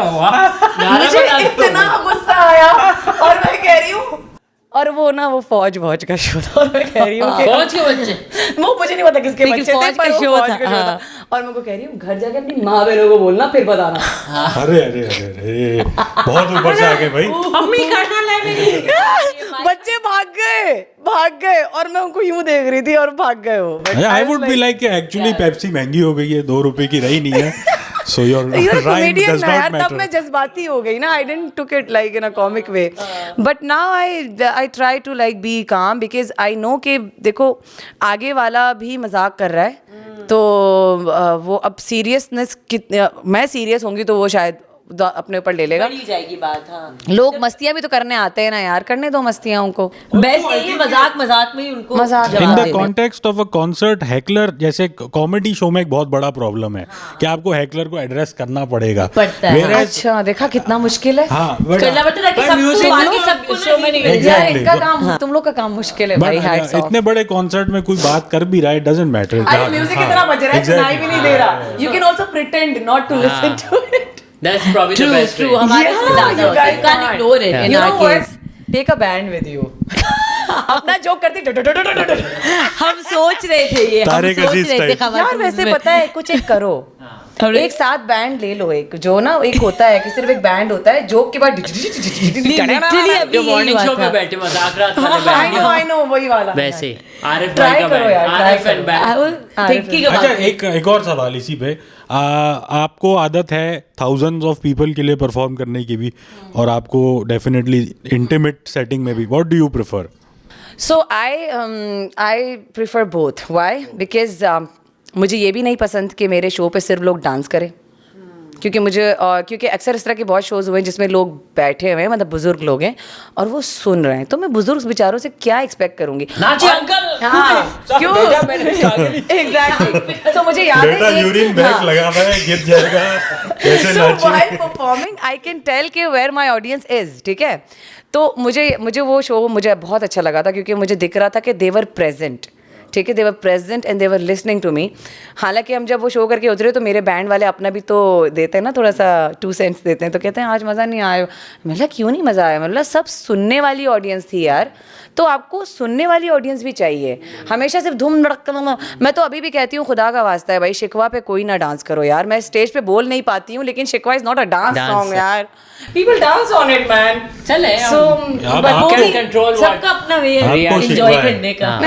मुझे इतना गुस्सा आया और मैं कह रही हूँ, और वो ना वो फौज का शो था, और मैं कह रही हूँ कि फौज के बच्चे वो मुझे नहीं पता किसके लेकिन बच्चे थे, फौज पर का वो शो फौज था, का शो हाँ. था. और मैं को कह रही हूँ घर जाके अपनी माँ बहनों को बोलना फिर बताना. अरे अरे अरे अरे बहुत ऊपर से आ गए भाई. मम्मी खाना ला मेरी. बच्चे भाग गए और मैं उनको यूं देख रही थी और भाग गए वो. I would be like actually Pepsi महंगी हो गई है, 2 रुपए की रही नहीं है. So your rhyme comedian does ना नॉट यार, तब मैं मैटर. जज्बाती हो गई ना. I didn't took it like in a comic way, but now I try to like be calm, because I know कि देखो आगे वाला भी मजाक कर रहा है, तो वो अब सीरियसनेस मैं सीरियस होंगी तो वो शायद अपने ऊपर ले लेगा. बड़ी जाएगी बात. हाँ, लोग मस्तियां भी तो करने आते हैं ना यार, करने दो मस्तियां उनको. बेस्ट यही मजाक में ही उनको मजाक इन जवाब द देने. Context of a concert, heckler जैसे कॉमेडी शो में एक बहुत बड़ा प्रॉब्लम है कि आपको हेकलर को एड्रेस करना पड़ेगा. पड़ता है. Whereas- अच्छा देखा कितना मुश्किल है. हाँ but- करना पड़ता है कि पर सब म्यूजिक बाकी लोग सब शो में नहीं करते. यार Exactly. इनका काम, तुम लोग का काम मुश्किल है भाई. but, hats off. इतने बड़े कॉन्सर्ट में कोई बात कर भी रहा है, डजंट मैटर. अरे म्यूजिक इतना बज रहा है, सुनाई भी नहीं दे रहा. You can also pretend not to listen to it. That's probably the True, best true. way. हमारे इसमें ज्यादा you होता है. guys You can't can't. ignore it in You our know what? case. Take a band with you. अपना joke करती हम सोच रहे थे ये, हम तारे सोच अजीज रहे थे type। खवातीन यार वैसे में। पता है कुछ एक करो एक साथ बैंड ले लो, एक जो ना एक होता है कि सिर्फ एक बैंड होता है जोक के बाद Literally अभी जो यही मॉर्निंग हुआ शो था। पे बैठे मजाक रात आई नो वही वाला वैसे आरिफ Try भाई का करो बैंड, यार, try आरिफ एंड करो। I band. was thinking about अच्छा it. एक और सवाल इसी पे आपको आदत है थाउजेंड्स ऑफ पीपल के लिए परफॉर्म करने की भी और आपको डेफिनेटली इंटीमेट सेटिंग में भी, what do you prefer? So I prefer both. Why? Because मुझे ये भी नहीं पसंद कि मेरे शो पे सिर्फ लोग डांस करें, क्योंकि क्योंकि अक्सर इस तरह के बहुत शोज़ हुए हैं जिसमें लोग बैठे हुए हैं, मतलब बुजुर्ग लोग हैं और वो सुन रहे हैं, तो मैं बुजुर्ग बेचारों से क्या एक्सपेक्ट करूंगी? नाचिए अंकल। हाँ, क्यों? एग्जैक्टली. सो मुझे याद बेटा है यूरिन बैग लगा हुआ है, गिर जाएगा, कैसे So नाचिए? while performing, I can tell कि where my audience is, ठीक है? तो मुझे वो शो मुझे बहुत अच्छा लगा था क्योंकि मुझे दिख रहा था कि they were present. ठीक है, they were present and they were listening to me. हालांकि हम जब वो शो करके उतरे तो मेरे बैंड वाले अपना भी तो देते हैं ना, थोड़ा सा 2 सेंट्स देते हैं, तो कहते हैं आज मज़ा नहीं आया. मतलब क्यों नहीं मज़ा आया? मतलब सब सुनने वाली ऑडियंस थी यार, तो आपको सुनने वाली ऑडियंस भी चाहिए. हमेशा सिर्फ धूम धड़कन. मैं तो अभी भी कहती हूँ खुदा का वास्ता है भाई, शिकवा पे कोई ना डांस करो यार. मैं स्टेज पे बोल नहीं पाती हूँ लेकिन Shikwa is not a dance song यार. People dance on it man. चले सो आप बट आपको- कैन कंट्रोल सबका अपना वे है आपको एंजॉय शिकवा है। करने का.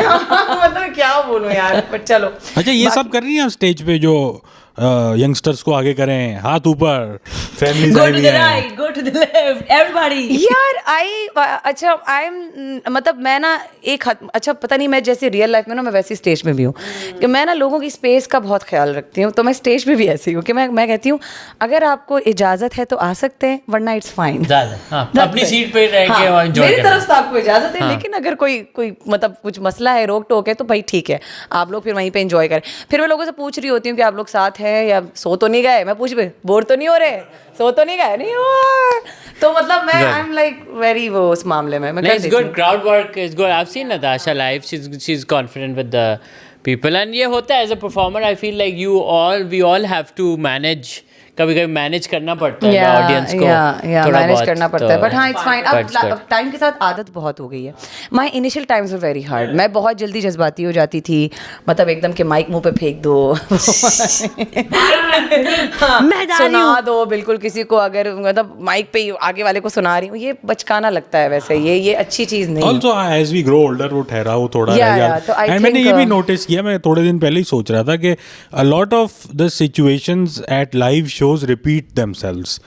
मतलब क्या बोलूं यार, बट चलो. अच्छा ये सब कर रही हैं आप स्टेज पे जो यंगस्टर्स को आगे करें, हाथ ऊपर, फैमिलीज Go आई to हुई the हैं. right, go to the left, everybody. यार अच्छा आई एम मतलब मैं ना अच्छा पता नहीं, मैं जैसे रियल लाइफ में ना मैं वैसी स्टेज में भी हूँ कि मैं ना लोगों की स्पेस का बहुत ख्याल रखती हूँ, तो मैं स्टेज पे भी ऐसी हूँ कि मैं कहती हूँ अगर आपको इजाज़त है तो आ सकते हैं, वरना इट्स फाइन. ज्यादा हाँ, अपनी सीट पे रह के और एंजॉय मेरी करना। तरफ से आपको इजाज़त है, लेकिन अगर कोई मतलब कुछ मसला है, रोक टोक है, तो भाई ठीक है, आप लोग फिर वहीं पे एंजॉय करें. फिर मैं लोगों से पूछ रही होती हूँ कि आप लोग साथ हैं या सो तो नहीं गए. मैं पूछ भी बोर तो नहीं हो रहे, सो तो नहीं गए, नहीं हो. तो मतलब मैं आई एम लाइक वेरी वो उस मामले में मैं कर It's देती good. हूँ. Crowd work is good. I've seen Natasha live. She's confident with the people, and ये होता है as a performer. I feel like we all have to manage. कभी मैनेज करना पड़ता है ऑडियंस को थोड़ा मैनेज बहुत, करना पड़ता है, बट हाँ it's fine. but it's good. अब टाइम के साथ आदत बहुत हो गई है. My initial times were very hard. मैं बहुत जल्दी जज्बाती हो जाती थी, मतलब एकदम के माइक मुंह पे फेंक दो. मैं जा रही सुना हूँ. दो बिल्कुल किसी को, अगर मतलब माइक पे आगे वाले को सुना रही हूँ, ये बचकाना लगता है. वैसे ये अच्छी चीज़ नहीं है. Also as we grow older वो ठहराव थोड़ा Yeah, रह yeah, जाता तो I है. मैंने think, ये भी नोटिस किया, मैं थोड़े दिन पहले ही सोच रहा था कि a lot of the situations at live shows repeat themselves.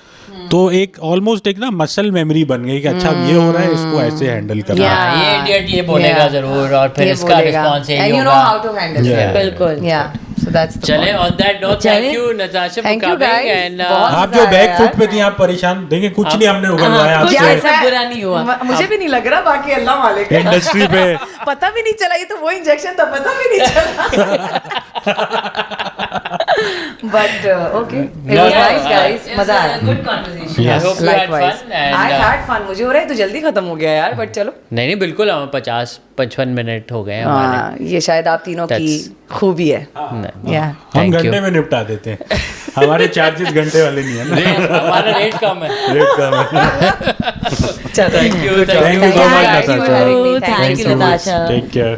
तो एक ऑलमोस्ट एक ना मसल मेमोरी बन गई कि अच्छा ये हो रहा है, इसको ऐसे हैंडल करना है. हाँ, ये idiot ये बोलेगा Yeah. जरूर और फिर ये इसका बोलेगा. रिस्पॉन्स यही And you know होगा. how to handle it. Yeah. बिल्कुल. Yeah. So that's the चले point. on that note, चले. thank you Natasha for Thank you, coming guys. and बहुत आप मजा जो आया बैक यार. फुट पे थी आप परेशान, देखिए कुछ नहीं हमने उगलवाया कुछ आपसे ऐसा बुरा नहीं हुआ. मुझे भी नहीं लग रहा, बाकी अल्लाह मालिक है. इंडस्ट्री पे. पता भी नहीं चला, ये तो वो इंजेक्शन था, पता भी नहीं चला. But okay, it was nice guys, मजा आया. Good conversation. I hope you had Likewise. fun and I had fun. मुझे हो रहा है तो जल्दी खत्म हो गया यार, बट चलो. नहीं बिल्कुल हम 50-55 मिनट हो गए हमारे. हाँ, ये शायद आप तीनों की That's- खूबी है. नहीं, Yeah. हम Thank you. घंटे में निपटा देते हैं. हमारे चार्जेस घंटे वाले नहीं है ना. हमारा रेट कम है. रेट कम है. चलो, Thank you, Thank thank you you. so much, Thank you for Natasha. having me. Thank Thank you you, so much. Natasha. Take care.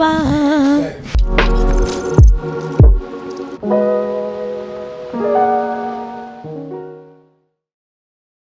Bye.